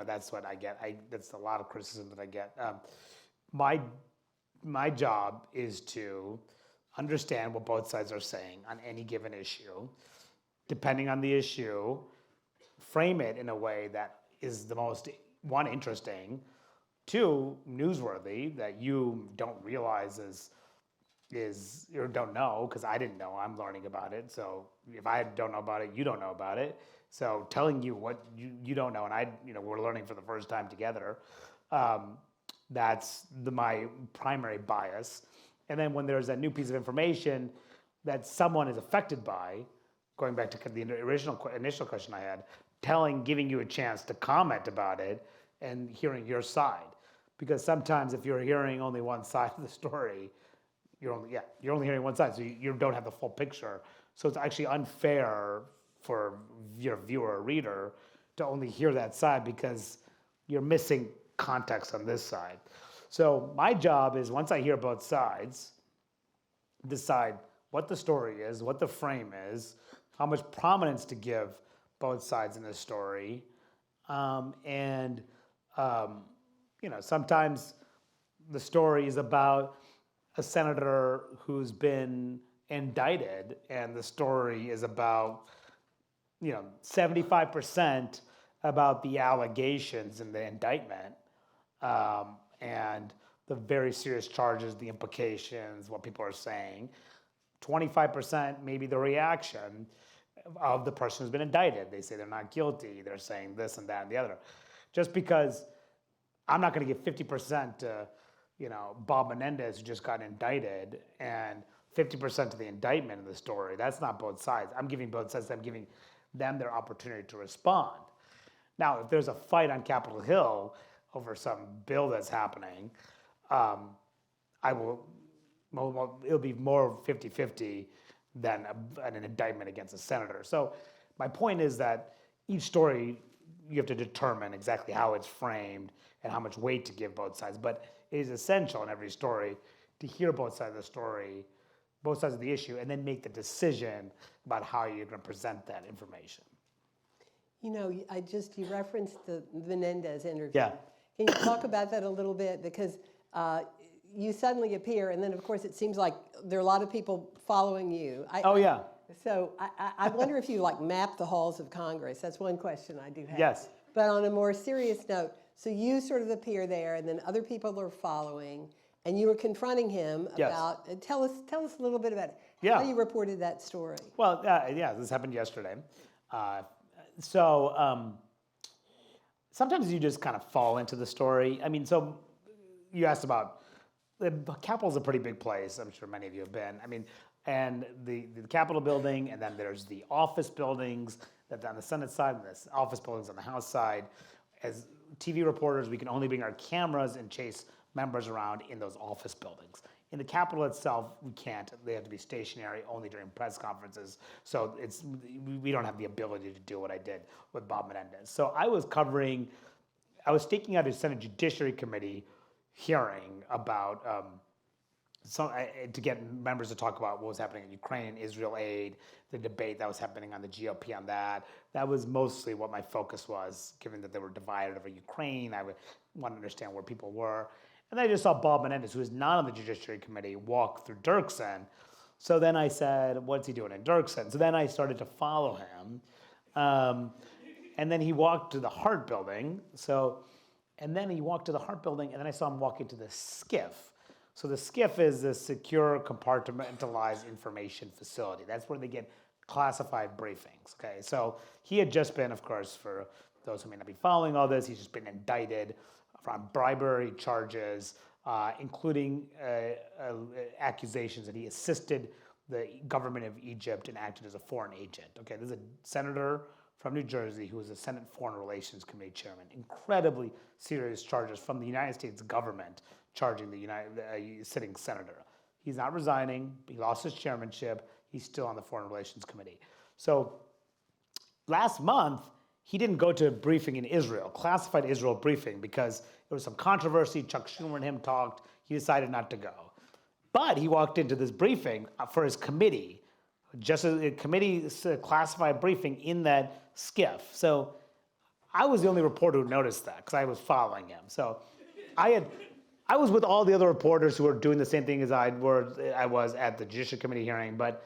Speaker 4: That's what I get. That's a lot of criticism that I get. My job is to understand what both sides are saying on any given issue. Depending on the issue, frame it in a way that is the most, one, interesting, two, newsworthy, that you don't realize is or don't know, because I didn't know, I'm learning about it. So if I don't know about it, you don't know about it. So telling you what you don't know, and we're learning for the first time together, that's my primary bias. And then when there's a new piece of information that someone is affected by, going back to the initial question I had, giving you a chance to comment about it and hearing your side. Because sometimes if you're hearing only one side of the story, you're only hearing one side, so you don't have the full picture. So it's actually unfair for your viewer or reader to only hear that side, because you're missing context on this side. So my job is, once I hear both sides, decide what the story is, what the frame is, how much prominence to give both sides in the story, sometimes the story is about a senator who's been indicted, and the story is about 75% about the allegations in the indictment, and the very serious charges, the implications, what people are saying. 25% maybe the reaction of the person who's been indicted. They say they're not guilty. They're saying this and that and the other. Just because I'm not going to give 50% to Bob Menendez, who just got indicted, and 50% to the indictment in the story. That's not both sides. I'm giving both sides. I'm giving them their opportunity to respond. Now, if there's a fight on Capitol Hill over some bill that's happening, it'll be more 50-50 than an indictment against a senator. So my point is that each story, you have to determine exactly how it's framed and how much weight to give both sides. But it is essential in every story to hear both sides of the story, both sides of the issue, and then make the decision about how you're going to present that information.
Speaker 3: You referenced the Menendez interview.
Speaker 4: Yeah.
Speaker 3: Can you talk about that a little bit? Because you suddenly appear, and then of course it seems like there are a lot of people following you. So I wonder if you map the halls of Congress. That's one question I do have.
Speaker 4: Yes.
Speaker 3: But on a more serious note, so you sort of appear there, and then other people are following, and you were confronting him about. Tell us a little bit about how you reported that story.
Speaker 4: Well, this happened yesterday. Sometimes you just kind of fall into the story. I mean, so you asked about the Capitol's a pretty big place. I'm sure many of you have been. I mean, and the Capitol building, and then there's the office buildings that on the Senate side, and the office buildings on the House side. As TV reporters, we can only bring our cameras and chase members around in those office buildings. In the Capitol itself, we can't. They have to be stationary only during press conferences. So we don't have the ability to do what I did with Bob Menendez. So I was staking out a Senate Judiciary Committee hearing about to get members to talk about what was happening in Ukraine, Israel aid, the debate that was happening on the GOP on that. That was mostly what my focus was, given that they were divided over Ukraine. I would want to understand where people were. And then I just saw Bob Menendez, who is not on the Judiciary Committee, walk through Dirksen. So then I said, what's he doing in Dirksen? So then I started to follow him. And then he walked to the Hart Building. And then he walked to the Hart Building, and then I saw him walk into the SCIF. So the SCIF is the Secure Compartmentalized Information Facility. That's where they get classified briefings, okay? So he had just been, of course, for those who may not be following all this, he's just been indicted on bribery charges, including accusations that he assisted the government of Egypt and acted as a foreign agent. Okay, this is a senator from New Jersey who was a Senate Foreign Relations Committee chairman. Incredibly serious charges from the United States government charging the sitting senator. He's not resigning. He lost his chairmanship. He's still on the Foreign Relations Committee. So last month, he didn't go to a briefing in Israel, classified Israel briefing, because there was some controversy. Chuck Schumer and him talked. He decided not to go. But he walked into this briefing for his committee, just a committee classified briefing in that skiff. So I was the only reporter who noticed that because I was following him. So I was with all the other reporters who were doing the same thing as I was at the Judiciary Committee hearing, but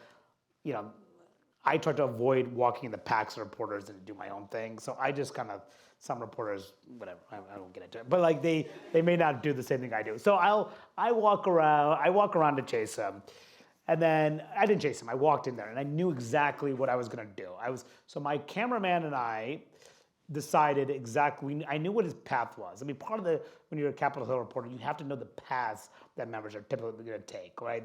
Speaker 4: I tried to avoid walking in the packs of reporters and do my own thing. So I just kind of, some reporters, whatever, I won't get into it. But like they may not do the same thing I do. So I walk around to chase him. And then I didn't chase him. I walked in there and I knew exactly what I was going to do. So my cameraman and I decided exactly, I knew what his path was. I mean, part of when you're a Capitol Hill reporter, you have to know the paths that members are typically going to take, right?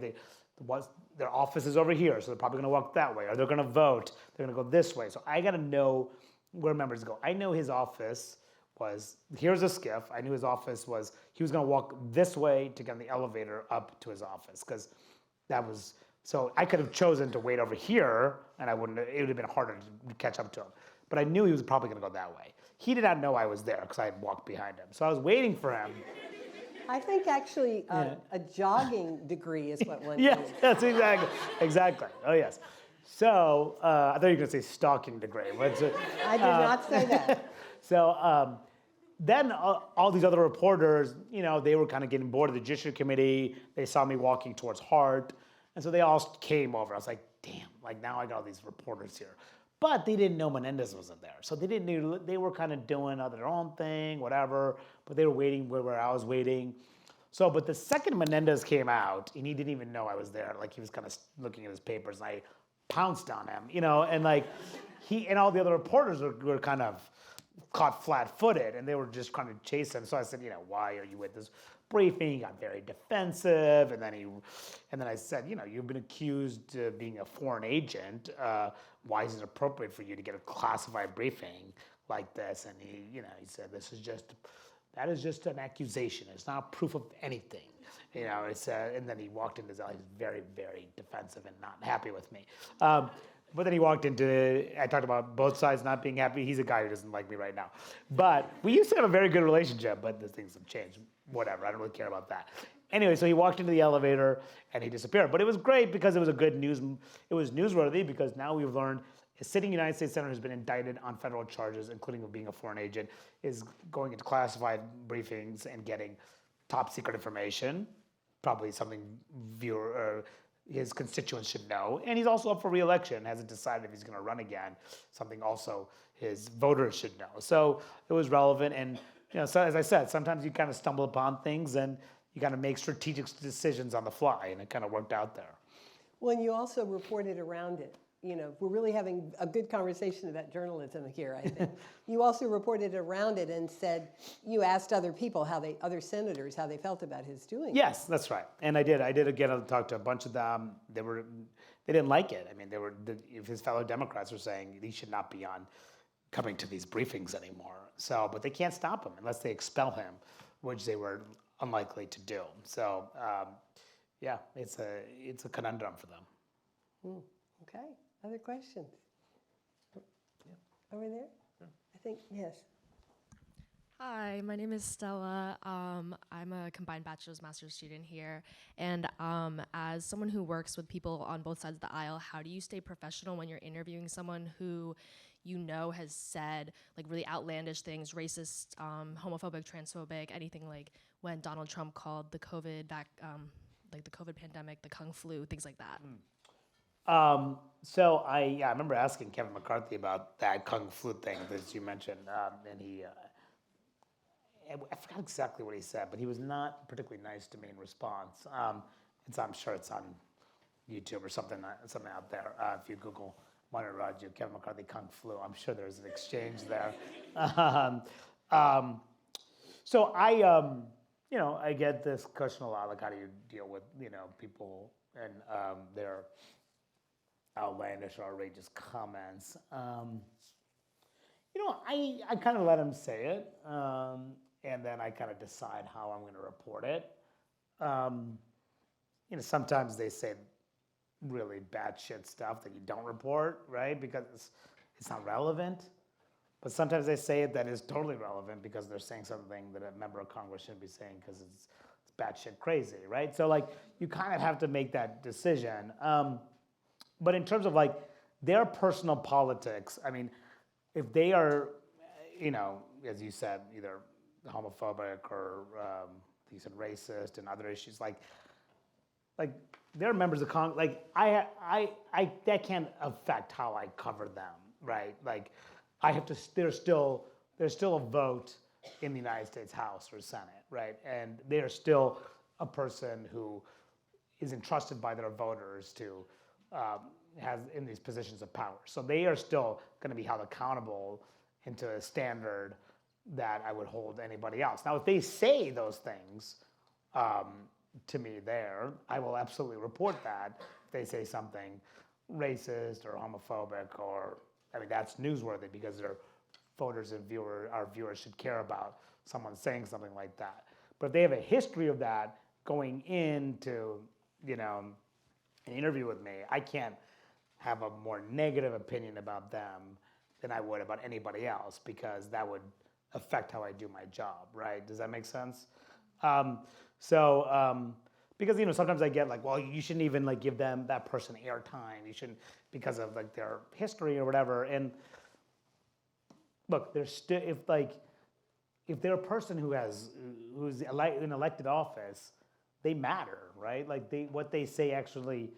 Speaker 4: Their office is over here, so they're probably going to walk that way, or they're going to vote, they're going to go this way. So I got to know where members go. I know his office was, here's a skiff. I knew his office was, he was going to walk this way to get on the elevator up to his office, because so I could have chosen to wait over here, and it would have been harder to catch up to him. But I knew he was probably going to go that way. He did not know I was there because I had walked behind him. So I was waiting for him.
Speaker 3: I think actually a jogging degree is what one
Speaker 4: Yes,
Speaker 3: does.
Speaker 4: that's exactly. Oh, yes. So I thought you were going to say stalking degree. But,
Speaker 3: I did not say that.
Speaker 4: So then all these other reporters, they were kind of getting bored of the Judiciary Committee. They saw me walking towards Hart. And so they all came over. I was like, damn, like now I got all these reporters here. But they didn't know Menendez wasn't there. So they were kind of doing their own thing, whatever, but they were waiting where I was waiting. So, but the second Menendez came out, and he didn't even know I was there, like he was kind of looking at his papers, and I pounced on him, and like he and all the other reporters were kind of caught flat-footed, and they were just trying to chase him. So I said, why are you at this briefing? He got very defensive, and then I said, you've been accused of being a foreign agent. Why is it appropriate for you to get a classified briefing like this? And he said, that is just an accusation. It's not proof of anything. And then he walked into his cell. He was very, very defensive and not happy with me. But then he walked into, I talked about both sides not being happy. He's a guy who doesn't like me right now. But we used to have a very good relationship, but the things have changed. Whatever, I don't really care about that. Anyway, so he walked into the elevator and he disappeared. But it was great because it was it was newsworthy because now we've learned a sitting United States senator who's been indicted on federal charges, including of being a foreign agent, is going into classified briefings and getting top secret information, probably something his constituents should know. And he's also up for re-election, hasn't decided if he's going to run again, something also his voters should know. So it was relevant. And so as I said, sometimes you kind of stumble upon things and you kind of make strategic decisions on the fly, and it kind of worked out there.
Speaker 3: Well, and you also reported around it. We're really having a good conversation about journalism here, I think. You also reported around it and said you asked other people other senators how they felt about his doing it.
Speaker 4: Yes, that's right. And I did again talk to a bunch of them. They didn't like it. I mean, if his fellow Democrats were saying he should not be coming to these briefings anymore. So, but they can't stop him unless they expel him, which they were unlikely to do. So, yeah, it's a conundrum for them.
Speaker 3: Okay. Other questions? Over there? I think, yes.
Speaker 10: Hi, my name is Stella. I'm a combined bachelor's master's student here. And as someone who works with people on both sides of the aisle, how do you stay professional when you're interviewing someone who has said like really outlandish things, racist, homophobic, transphobic, anything like when Donald Trump called the COVID like the COVID pandemic, the Kung flu, things like that?
Speaker 4: So I remember asking Kevin McCarthy about that Kung flu thing that you mentioned, and I forgot exactly what he said, but he was not particularly nice to me in response. I'm sure it's on YouTube or something out there. If you Google Manu, Raju, Kevin McCarthy, Kung flu, I'm sure there's an exchange there. So I get this question a lot, like how do you deal with people and their outlandish or outrageous comments. I kind of let them say it, and then I kind of decide how I'm going to report it. Sometimes they say really bad shit stuff that you don't report, right? Because it's not relevant. But sometimes they say it that is totally relevant because they're saying something that a member of Congress shouldn't be saying because it's batshit crazy, right? So like you kind of have to make that decision. But in terms of like their personal politics, I mean, if they are, as you said, either homophobic or you said racist and other issues, like they're members of Congress. Like I that can't affect how I cover them, right? Like I have to. There's still a vote in the United States House or Senate, right? And they are still a person who is entrusted by their voters to has in these positions of power. So they are still going to be held accountable into a standard that I would hold anybody else. Now, if they say those things to me there, I will absolutely report that. If they say something racist or homophobic or, that's newsworthy because their voters and our viewers should care about someone saying something like that. But if they have a history of that going into, an interview with me, I can't have a more negative opinion about them than I would about anybody else because that would affect how I do my job, right? Does that make sense? Because sometimes I get like, well, you shouldn't even like give that person airtime. You shouldn't because of like their history or whatever. And look, there's still if they're a person who's in elected office, they matter, right? Like what they say actually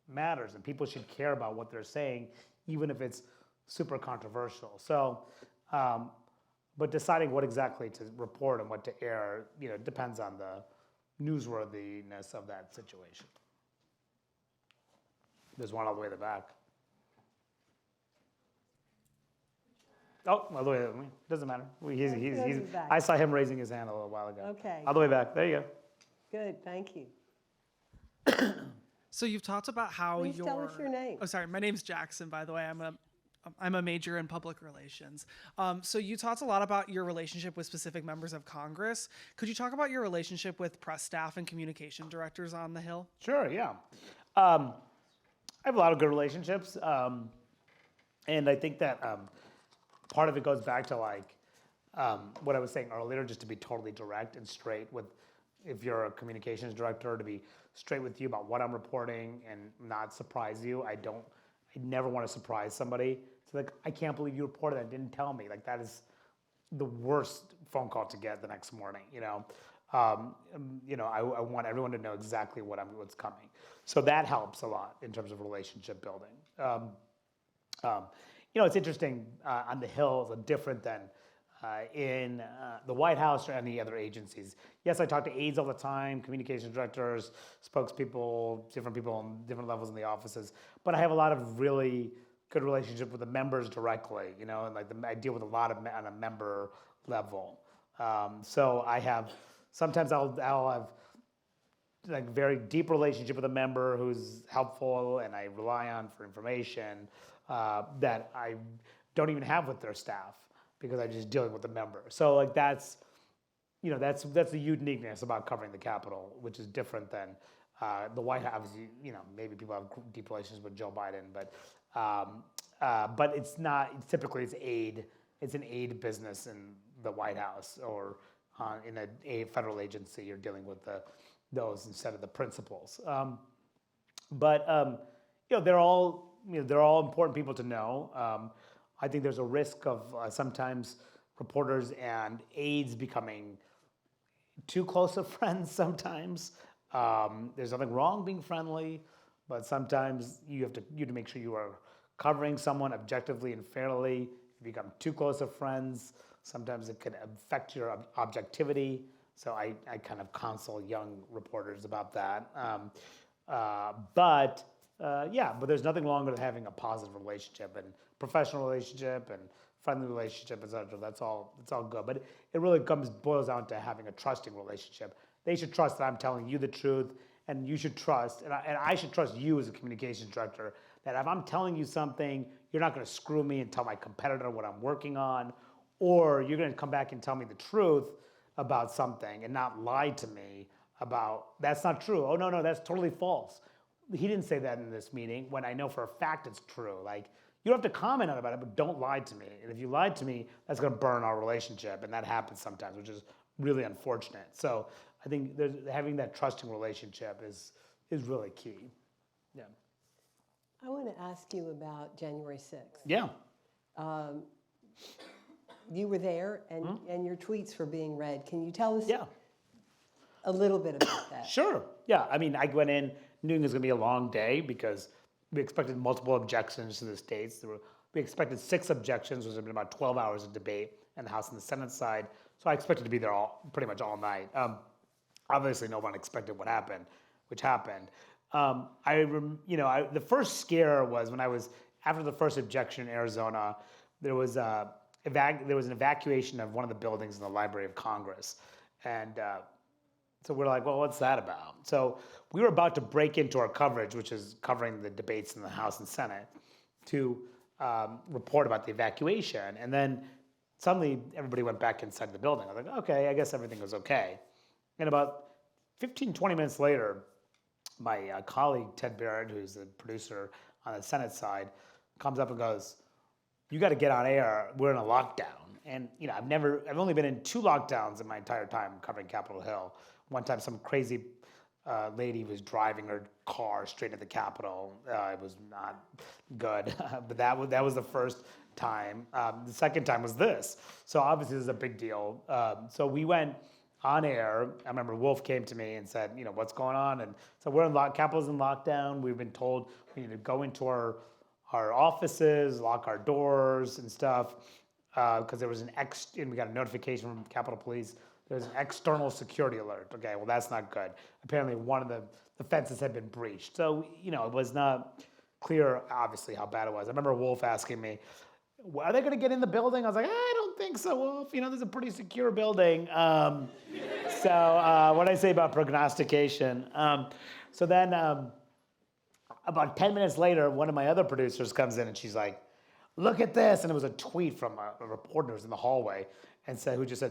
Speaker 4: matters, and people should care about what they're saying, even if it's super controversial. So, but deciding what exactly to report and what to air, depends on the newsworthiness of that situation. There's one all the way in the back. Oh, all the way. Doesn't matter. I saw him raising his hand a little while ago.
Speaker 3: Okay.
Speaker 4: All the way back. There you go.
Speaker 3: Good, thank you.
Speaker 11: So you've talked about how
Speaker 3: Please tell us your name.
Speaker 11: Oh, sorry. My name's Jackson, by the way. I'm a major in public relations. So you talked a lot about your relationship with specific members of Congress. Could you talk about your relationship with press staff and communication directors on the Hill?
Speaker 4: Sure, yeah. I have a lot of good relationships. And I think that part of it goes back to what I was saying earlier, just to be totally direct and straight with, if you're a communications director, to be straight with you about what I'm reporting and not surprise you. I never want to surprise somebody. It's like, I can't believe you reported that and didn't tell me. Like that is the worst phone call to get the next morning, I want everyone to know exactly what's coming. So that helps a lot in terms of relationship building. It's interesting on the Hill, it's different than in the White House or any other agencies. Yes, I talk to aides all the time, communications directors, spokespeople, different people on different levels in the offices. But I have a lot of really good relationship with the members directly, and I deal with a lot of on a member level. So I have, sometimes I'll have like very deep relationship with a member who's helpful and I rely on for information that I don't even have with their staff, because I'm just dealing with the member. So like that's the uniqueness about covering the Capitol, which is different than the White House. Maybe people have deep relations with Joe Biden, but it's not. It's an aid business in the White House or in a federal agency. You're dealing with those instead of the principals. They're all important people to know. I think there's a risk of sometimes reporters and aides becoming too close of friends sometimes. There's nothing wrong being friendly, but sometimes you have to make sure you are covering someone objectively and fairly. If you become too close of friends, sometimes it can affect your objectivity. So I kind of counsel young reporters about that. But there's nothing wrong with having a positive relationship and professional relationship and friendly relationship, et cetera. It's all good. But it really boils down to having a trusting relationship. They should trust that I'm telling you the truth, and you should trust, and I should trust you as a communications director, that if I'm telling you something, you're not going to screw me and tell my competitor what I'm working on, or you're going to come back and tell me the truth about something and not lie to me about, that's not true. Oh, no, that's totally false. He didn't say that in this meeting when I know for a fact it's true. Like, you don't have to comment on it, but don't lie to me. And if you lied to me, that's going to burn our relationship. And that happens sometimes, which is really unfortunate. So I think having that trusting relationship is really key. Yeah.
Speaker 3: I want to ask you about January 6th.
Speaker 4: Yeah.
Speaker 3: You were there, and your tweets were being read. Can you tell us
Speaker 4: Yeah.
Speaker 3: a little bit about that?
Speaker 4: Sure. Yeah. I mean, I went in knowing it was going to be a long day because we expected multiple objections to the states. We expected 6 objections, which would have been about 12 hours of debate in the House and the Senate side. So I expected to be there pretty much all night. Obviously, no one expected what happened, which happened. The first scare was when I was, after the first objection in Arizona, there was an evacuation of one of the buildings in the Library of Congress. And so we're like, well, what's that about? So we were about to break into our coverage, which is covering the debates in the House and Senate, to report about the evacuation. And then suddenly everybody went back inside the building. I was like, okay, I guess everything was okay. And about 15, 20 minutes later, my colleague, Ted Barrett, who's the producer on the Senate side, comes up and goes, you got to get on air. We're in a lockdown. And I've only been in 2 lockdowns in my entire time covering Capitol Hill. One time some crazy lady was driving her car straight to the Capitol. It was not good, but that was the first time. The second time was this. So obviously this is a big deal. So we went on air. I remember Wolf came to me and said, what's going on? And so we're in Capitol's in lockdown. We've been told we need to go into our offices, lock our doors and stuff, because there was and we got a notification from Capitol Police. There's an external security alert. Okay, well, that's not good. Apparently, one of the fences had been breached. So, it was not clear, obviously, how bad it was. I remember Wolf asking me, are they going to get in the building? I was like, I don't think so, Wolf. There's a pretty secure building. So what did I say about prognostication? So then about 10 minutes later, one of my other producers comes in and she's like, look at this. And it was a tweet from a reporter who was in the hallway and who just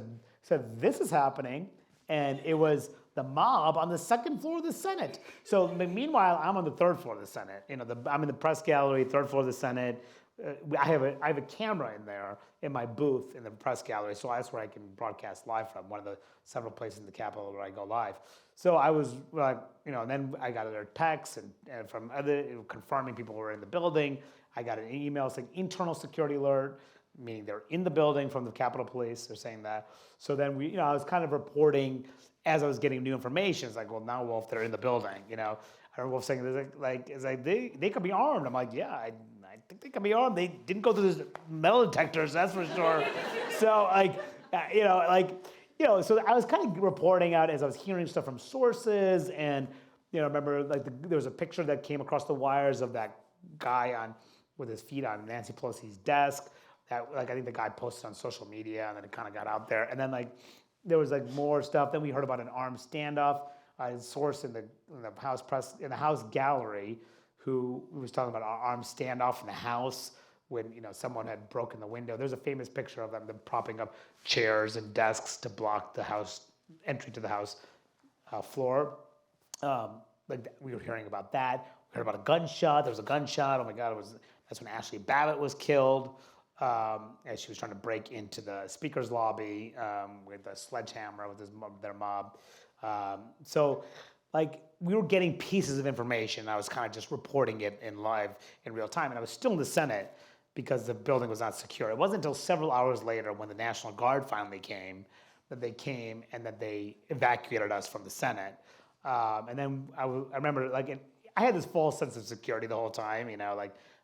Speaker 4: said, this is happening. And it was the mob on the 2nd floor of the Senate. So meanwhile, I'm on the 3rd floor of the Senate. I'm in the press gallery, 3rd floor of the Senate. I have a camera in there in my booth in the press gallery, so that's where I can broadcast live from, one of the several places in the Capitol where I go live. So I was like, and then I got other texts and from other confirming people were in the building. I got an email saying internal security alert, meaning they're in the building from the Capitol Police. They're saying that. So then I was kind of reporting as I was getting new information. It's like, well, now Wolf, they're in the building. I remember Wolf saying, they could be armed. I'm like, yeah, I think they could be armed. They didn't go through those metal detectors, that's for sure. So so I was kind of reporting out as I was hearing stuff from sources, and remember there was a picture that came across the wires of that guy with his feet on Nancy Pelosi's desk. That I think the guy posted on social media, and then it kind of got out there. And then there was more stuff. Then we heard about an armed standoff. A source in the House press in the House gallery who was talking about an armed standoff in the House when someone had broken the window. There's a famous picture of them propping up chairs and desks to block the House entry to the House floor. We were hearing about that. We heard about a gunshot. There was a gunshot. Oh my God! That's when Ashley Babbitt was killed as she was trying to break into the Speaker's lobby with a sledgehammer with their mob. So we were getting pieces of information. I was kind of just reporting it in real time. And I was still in the Senate because the building was not secure. It wasn't until several hours later when the National Guard finally came that they evacuated us from the Senate. And then I remember I had this false sense of security the whole time,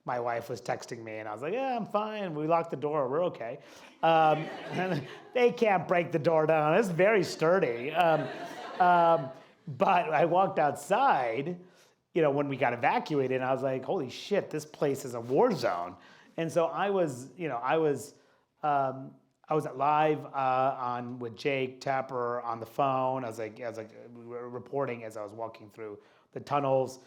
Speaker 4: my wife was texting me and I was like, yeah, I'm fine. We locked the door. We're okay. And they can't break the door down. It's very sturdy. But I walked outside, when we got evacuated, and I was like, holy shit, this place is a war zone. And so I was live with Jake Tapper on the phone. I was we were reporting as I was walking through the tunnels.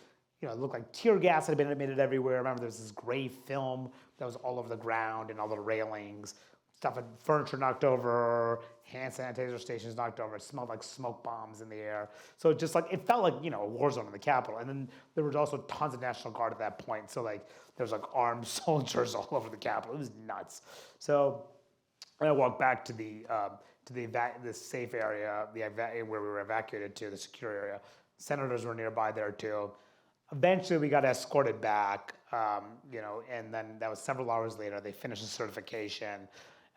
Speaker 4: it looked like tear gas had been emitted everywhere. I remember there was this gray film that was all over the ground and all the railings. Stuff had furniture knocked over, hand sanitizer stations knocked over. It smelled like smoke bombs in the air. So it felt like, a war zone in the Capitol. And then there was also tons of National Guard at that point. So there was armed soldiers all over the Capitol. It was nuts. So I walked back to the safe area, where we were evacuated to, the secure area. Senators were nearby there too. Eventually, we got escorted back, and then that was several hours later. They finished the certification.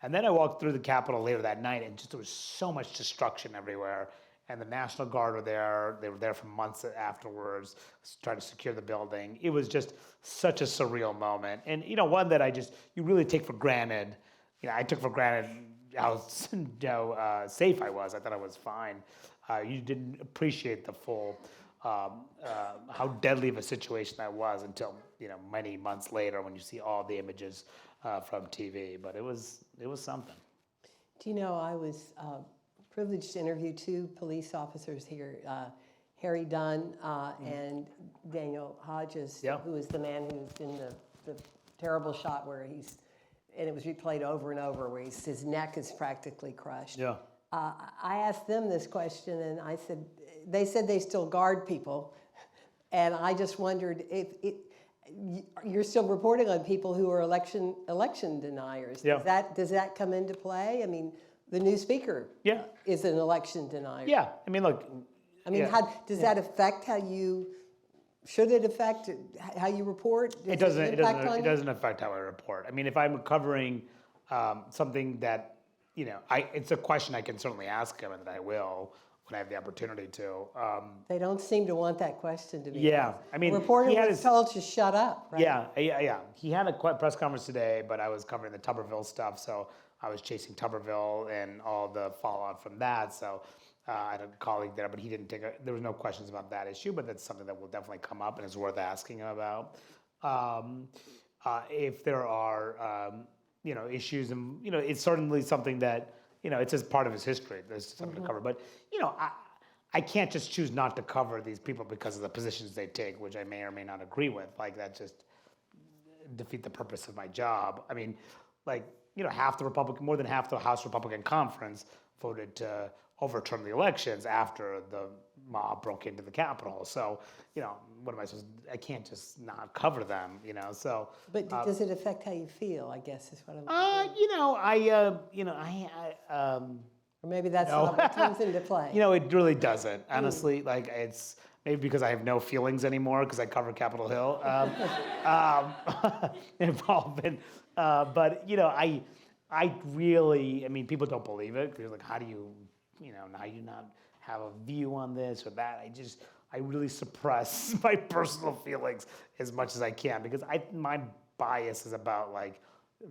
Speaker 4: And then I walked through the Capitol later that night, and there was so much destruction everywhere. And the National Guard were there. They were there for months afterwards, trying to secure the building. It was just such a surreal moment. And, one that you really take for granted. I took for granted how safe I was. I thought I was fine. You didn't appreciate the full how deadly of a situation that was until many months later when you see all the images from TV. But it was something.
Speaker 3: Do you know, I was privileged to interview two police officers here, Harry Dunn and Daniel Hodges, who is the man who's in the terrible shot where and it was replayed over and over, where his neck is practically crushed.
Speaker 4: Yeah.
Speaker 3: I asked them this question, and they said they still guard people, and I just wondered if you're still reporting on people who are election deniers.
Speaker 4: Yeah.
Speaker 3: Does that come into play? I mean, the new speaker is an election denier.
Speaker 4: Yeah. I mean, look.
Speaker 3: How does that affect how you? Should it affect how you report?
Speaker 4: It doesn't. It doesn't affect how I report. I mean, if I'm covering something that it's a question I can certainly ask him, and that I will when I have the opportunity to.
Speaker 3: They don't seem to want that question to be.
Speaker 4: Yeah, I mean,
Speaker 3: the reporter was told to shut up. Right?
Speaker 4: Yeah. He had a press conference today, but I was covering the Tuberville stuff, so I was chasing Tuberville and all the fallout from that. So I had a colleague there, but he didn't there was no questions about that issue, but that's something that will definitely come up and is worth asking him about. If there are, issues, and it's certainly something that it's just part of his history. There's something to cover, but I can't just choose not to cover these people because of the positions they take, which I may or may not agree with. That just defeat the purpose of my job. I mean, more than half the House Republican Conference voted to overturn the elections after the mob broke into the Capitol. So, what am I supposed to, I can't just not cover them, so.
Speaker 3: But does it affect how you feel, I guess is what I'm or maybe that's not what comes into play.
Speaker 4: It really doesn't, honestly. It's maybe because I have no feelings anymore because I cover Capitol Hill involvement. But, I really, people don't believe it. Because how do you, now you not have a view on this or that? I really suppress my personal feelings as much as I can because my bias is about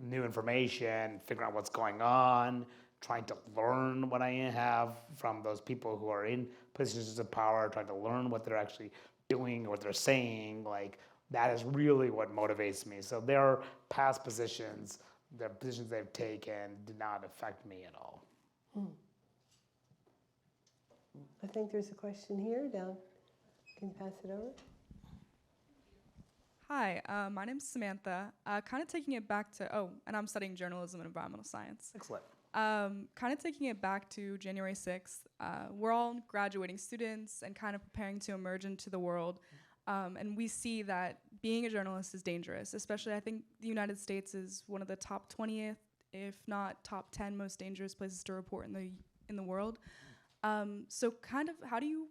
Speaker 4: new information, figuring out what's going on, trying to learn what I have from those people who are in positions of power, trying to learn what they're actually doing, what they're saying. That is really what motivates me. So their past positions, the positions they've taken, did not affect me at all.
Speaker 3: I think there's a question here down. Can you pass it over?
Speaker 12: Hi, my name's Samantha. Kind of taking it back to, and I'm studying journalism and environmental science.
Speaker 4: Excellent.
Speaker 12: Kind of taking it back to January 6th, we're all graduating students and kind of preparing to emerge into the world. And we see that being a journalist is dangerous, especially I think the United States is one of the top 20th, if not top 10 most dangerous places to report in the world. So kind of how do you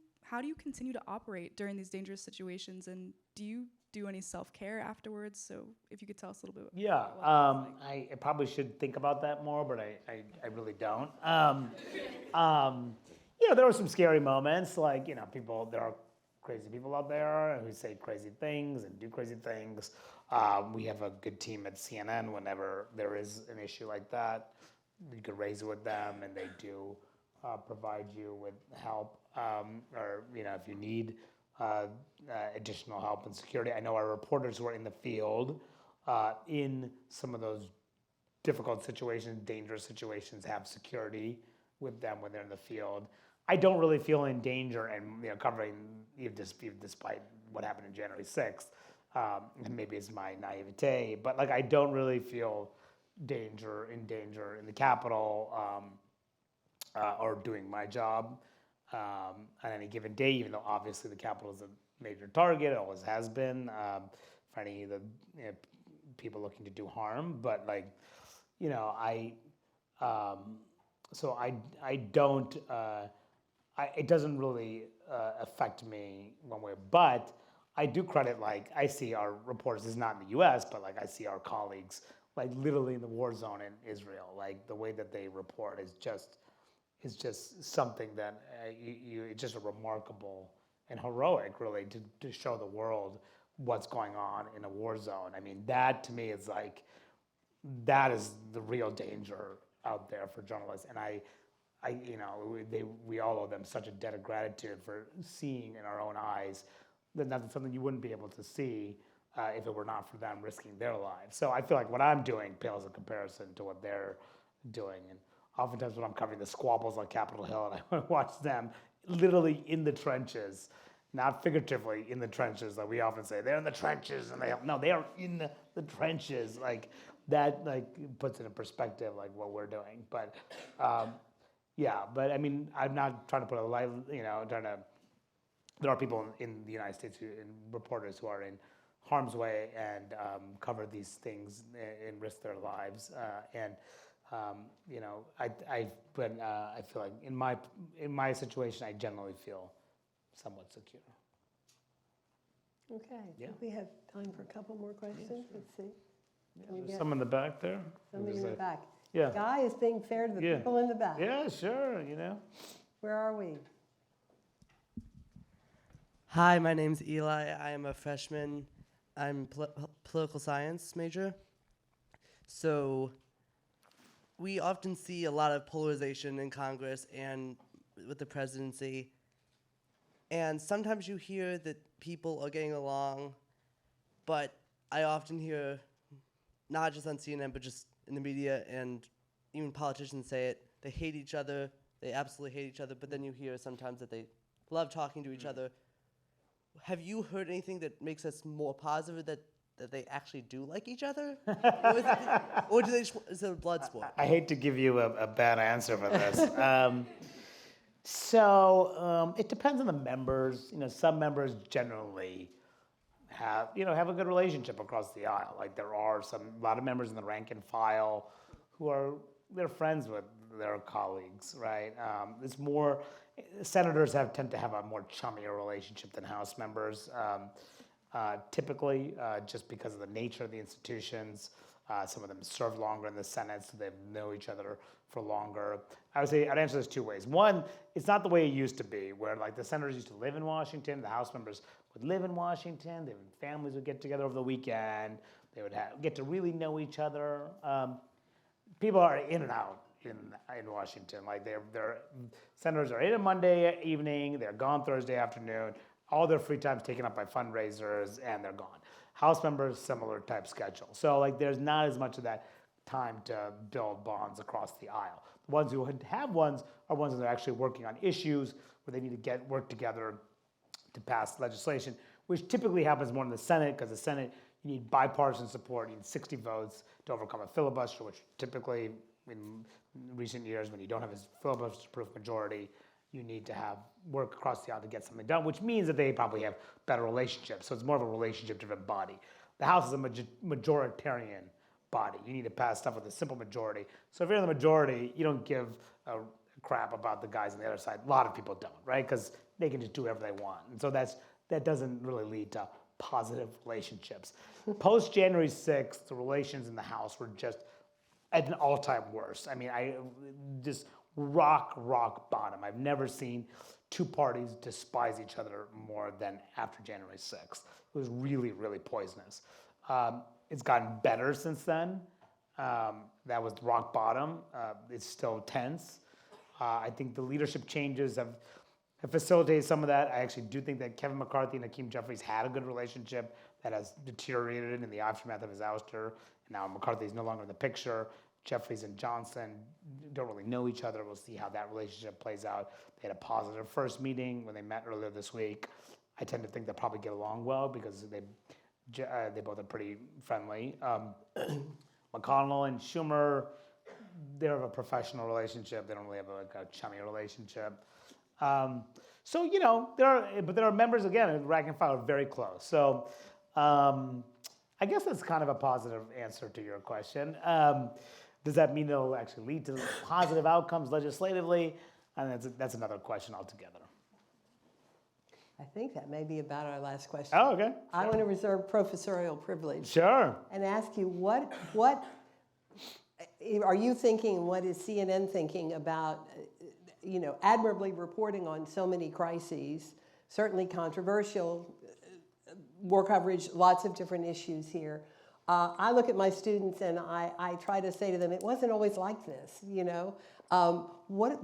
Speaker 12: continue to operate during these dangerous situations, and do you do any self-care afterwards? So if you could tell us a little bit.
Speaker 4: Yeah, I probably should think about that more, but I really don't. There were some scary moments, there are crazy people out there who say crazy things and do crazy things. We have a good team at CNN. Whenever there is an issue like that, you can raise it with them, and they do provide you with help, or if you need additional help and security. I know our reporters who are in the field in some of those difficult situations, dangerous situations, have security with them when they're in the field. I don't really feel in danger and covering despite what happened in January 6th. And maybe it's my naivete, but like I don't really feel danger in the Capitol or doing my job on any given day, even though obviously the Capitol is a major target, it always has been for any of the people looking to do harm. But like, you know, so I don't, it doesn't really affect me one way, but I do credit, like, I see our reporters, this is not in the US, but like I see our colleagues, like literally in the war zone in Israel, like the way that they report is just something that it's just a remarkable and heroic, really, to show the world what's going on in a war zone. I mean, that to me is like, that is the real danger out there for journalists. And you know, we all owe them such a debt of gratitude for seeing in our own eyes that that's something you wouldn't be able to see if it were not for them risking their lives. So I feel like what I'm doing pales in comparison to what they're doing. And oftentimes when I'm covering the squabbles on Capitol Hill and I watch them literally in the trenches, not figuratively in the trenches, like we often say, they're in the trenches, and they are in the trenches. Like that, like puts it in perspective, like what we're doing. But yeah, but I mean, I'm not trying to put a light, you know, there are people in the United States and reporters who are in harm's way and cover these things and risk their lives. You know, I feel like in my situation, I generally feel somewhat secure.
Speaker 3: Okay, I
Speaker 4: Yeah.
Speaker 3: think we have time for a couple more questions.
Speaker 4: sure.
Speaker 3: Let's see. Can we
Speaker 4: There's
Speaker 3: get
Speaker 4: some in the back there.
Speaker 3: somebody in the back?
Speaker 4: Yeah.
Speaker 3: Guy is being fair to the
Speaker 4: Yeah.
Speaker 3: people in the back.
Speaker 4: Yeah, sure, you know.
Speaker 3: Where are we?
Speaker 13: Hi, my name's Eli. I am a freshman. I'm political science major. So we often see a lot of polarization in Congress and with the presidency. And sometimes you hear that people are getting along, but I often hear, not just on CNN, but just in the media and even politicians say it, they hate each other, they absolutely hate each other, but then you hear sometimes that they love talking to each other. Have you heard anything that makes us more positive that they actually do like each other? Or do they just, is it a blood sport?
Speaker 4: I hate to give you a bad answer for this. It depends on the members. You know, some members generally have a good relationship across the aisle. Like there are a lot of members in the rank and file who they're friends with their colleagues, right? It's more, senators tend to have a more chummier relationship than House members, typically, just because of the nature of the institutions. Some of them serve longer in the Senate, so they know each other for longer. I would say I'd answer this two ways. One, it's not the way it used to be, where like the senators used to live in Washington, the House members would live in Washington, families would get together over the weekend, they would get to really know each other. People are in and out in Washington. Like their senators are in on Monday evening, they're gone Thursday afternoon. All their free time is taken up by fundraisers, and they're gone. House members, similar type schedule. So like there's not as much of that time to build bonds across the aisle. The ones who have ones are ones that are actually working on issues where they need to work together to pass legislation, which typically happens more in the Senate, because the Senate, you need bipartisan support, you need 60 votes to overcome a filibuster, which typically in recent years, when you don't have a filibuster-proof majority, you need to work across the aisle to get something done, which means that they probably have better relationships. So it's more of a relationship-driven body. The House is a majoritarian body. You need to pass stuff with a simple majority. So if you're in the majority, you don't give a crap about the guys on the other side. A lot of people don't, right? Because they can just do whatever they want. And so that doesn't really lead to positive relationships. Post January 6th, the relations in the House were just at an all-time worst. I mean, just rock bottom. I've never seen two parties despise each other more than after January 6th. It was really, really poisonous. It's gotten better since then. That was rock bottom. It's still tense. I think the leadership changes have facilitated some of that. I actually do think that Kevin McCarthy and Hakeem Jeffries had a good relationship that has deteriorated in the aftermath of his ouster. And now McCarthy is no longer in the picture. Jeffries and Johnson don't really know each other. We'll see how that relationship plays out. They had a positive first meeting when they met earlier this week. I tend to think they'll probably get along well because they both are pretty friendly. McConnell and Schumer, they have a professional relationship. They don't really have a chummy relationship. So, you know, there are members, again, rank and file are very close. So I guess that's kind of a positive answer to your question. Does that mean it'll actually lead to positive outcomes legislatively? And that's another question altogether.
Speaker 3: I think that may be about our last question.
Speaker 4: Oh, okay.
Speaker 3: I want to reserve professorial privilege.
Speaker 4: Sure.
Speaker 3: And ask you, what are you thinking, what is CNN thinking about, you know, admirably reporting on so many crises, certainly controversial, war coverage, lots of different issues here. I look at my students and I try to say to them, it wasn't always like this, you know. What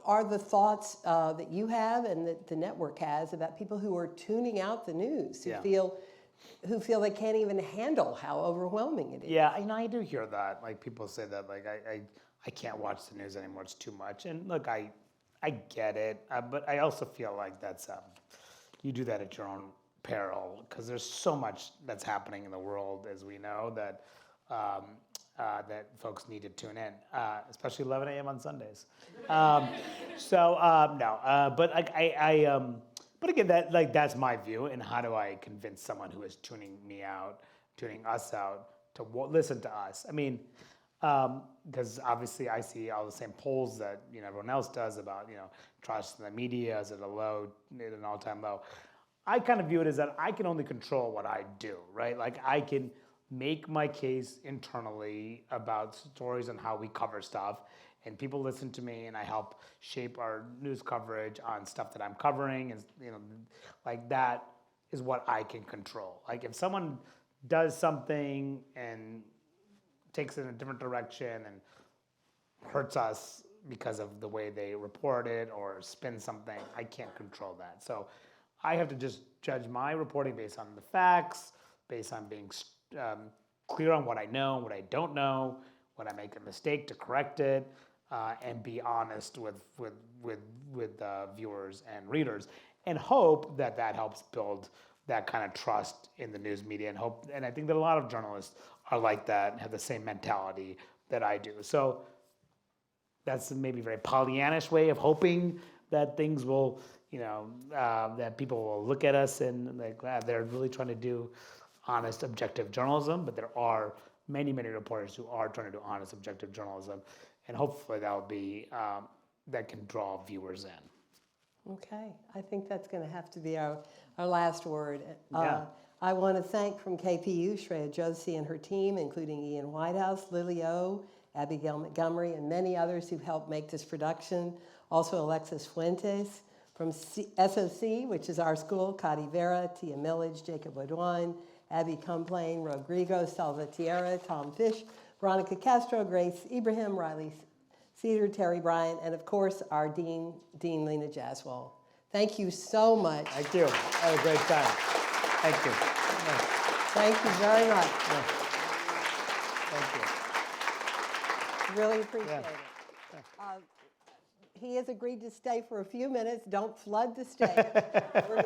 Speaker 3: are the thoughts that you have and that the network has about people who are tuning out the news, who feel they can't even handle how overwhelming it is?
Speaker 4: Yeah, you know, I do hear that. Like, people say that, like, I can't watch the news anymore, it's too much. And look, I get it, but I also feel like that's, you do that at your own peril, because there's so much that's happening in the world, as we know, that that folks need to tune in, especially 11 a.m. on Sundays. No, but but again, that's my view. And how do I convince someone who is tuning us out to listen to us? I mean, because obviously I see all the same polls that everyone else does about trust in the media is at an all-time low. I kind of view it as that I can only control what I do, right? Like, I can make my case internally about stories and how we cover stuff, and people listen to me, and I help shape our news coverage on stuff that I'm covering, and like, that is what I can control. Like, if someone does something and takes it in a different direction and hurts us because of the way they report it or spin something, I can't control that. So I have to just judge my reporting based on the facts, based on being clear on what I know, what I don't know, when I make a mistake to correct it, and be honest with viewers and readers, and hope that helps build that kind of trust in the news media, and I think that a lot of journalists are like that and have the same mentality that I do. So that's maybe a very Pollyannish way of hoping that things will, that people will look at us and like, they're really trying to do honest, objective journalism, but there are many, many reporters who are trying to do honest, objective journalism, and hopefully that will be, that can draw viewers in.
Speaker 3: Okay, I think that's going to have to be our last word.
Speaker 4: Yeah.
Speaker 3: I want to thank from KPU, Shreya Joshi and her team, including Ian Whitehouse, Lily O, Abigail Montgomery, and many others who helped make this production. Also Alexis Fuentes from SOC, which is our school, Cadi Vera, Tia Millage, Jacob Wadwine, Abby Complain, Rodrigo Salvatierra, Tom Fish, Veronica Castro, Grace Ibrahim, Riley Cedar, Terry Bryant, and of course our Dean Lena Jaswal. Thank you so much.
Speaker 4: Thank you. That was a great time. Thank you. Yeah.
Speaker 3: Thank you very much.
Speaker 4: Yeah. Thank you.
Speaker 3: Really appreciate it. He has agreed to stay for a few minutes. Don't flood the stage. We're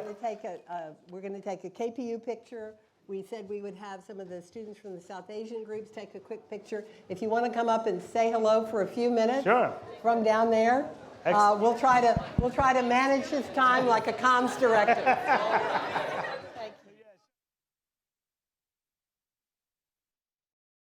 Speaker 3: going to take a KPU picture. We said we would have some of the students from the South Asian groups take a quick picture. If you want to come up and say hello for a few minutes,
Speaker 4: sure,
Speaker 3: from down there, we'll try to manage his time like a comms director.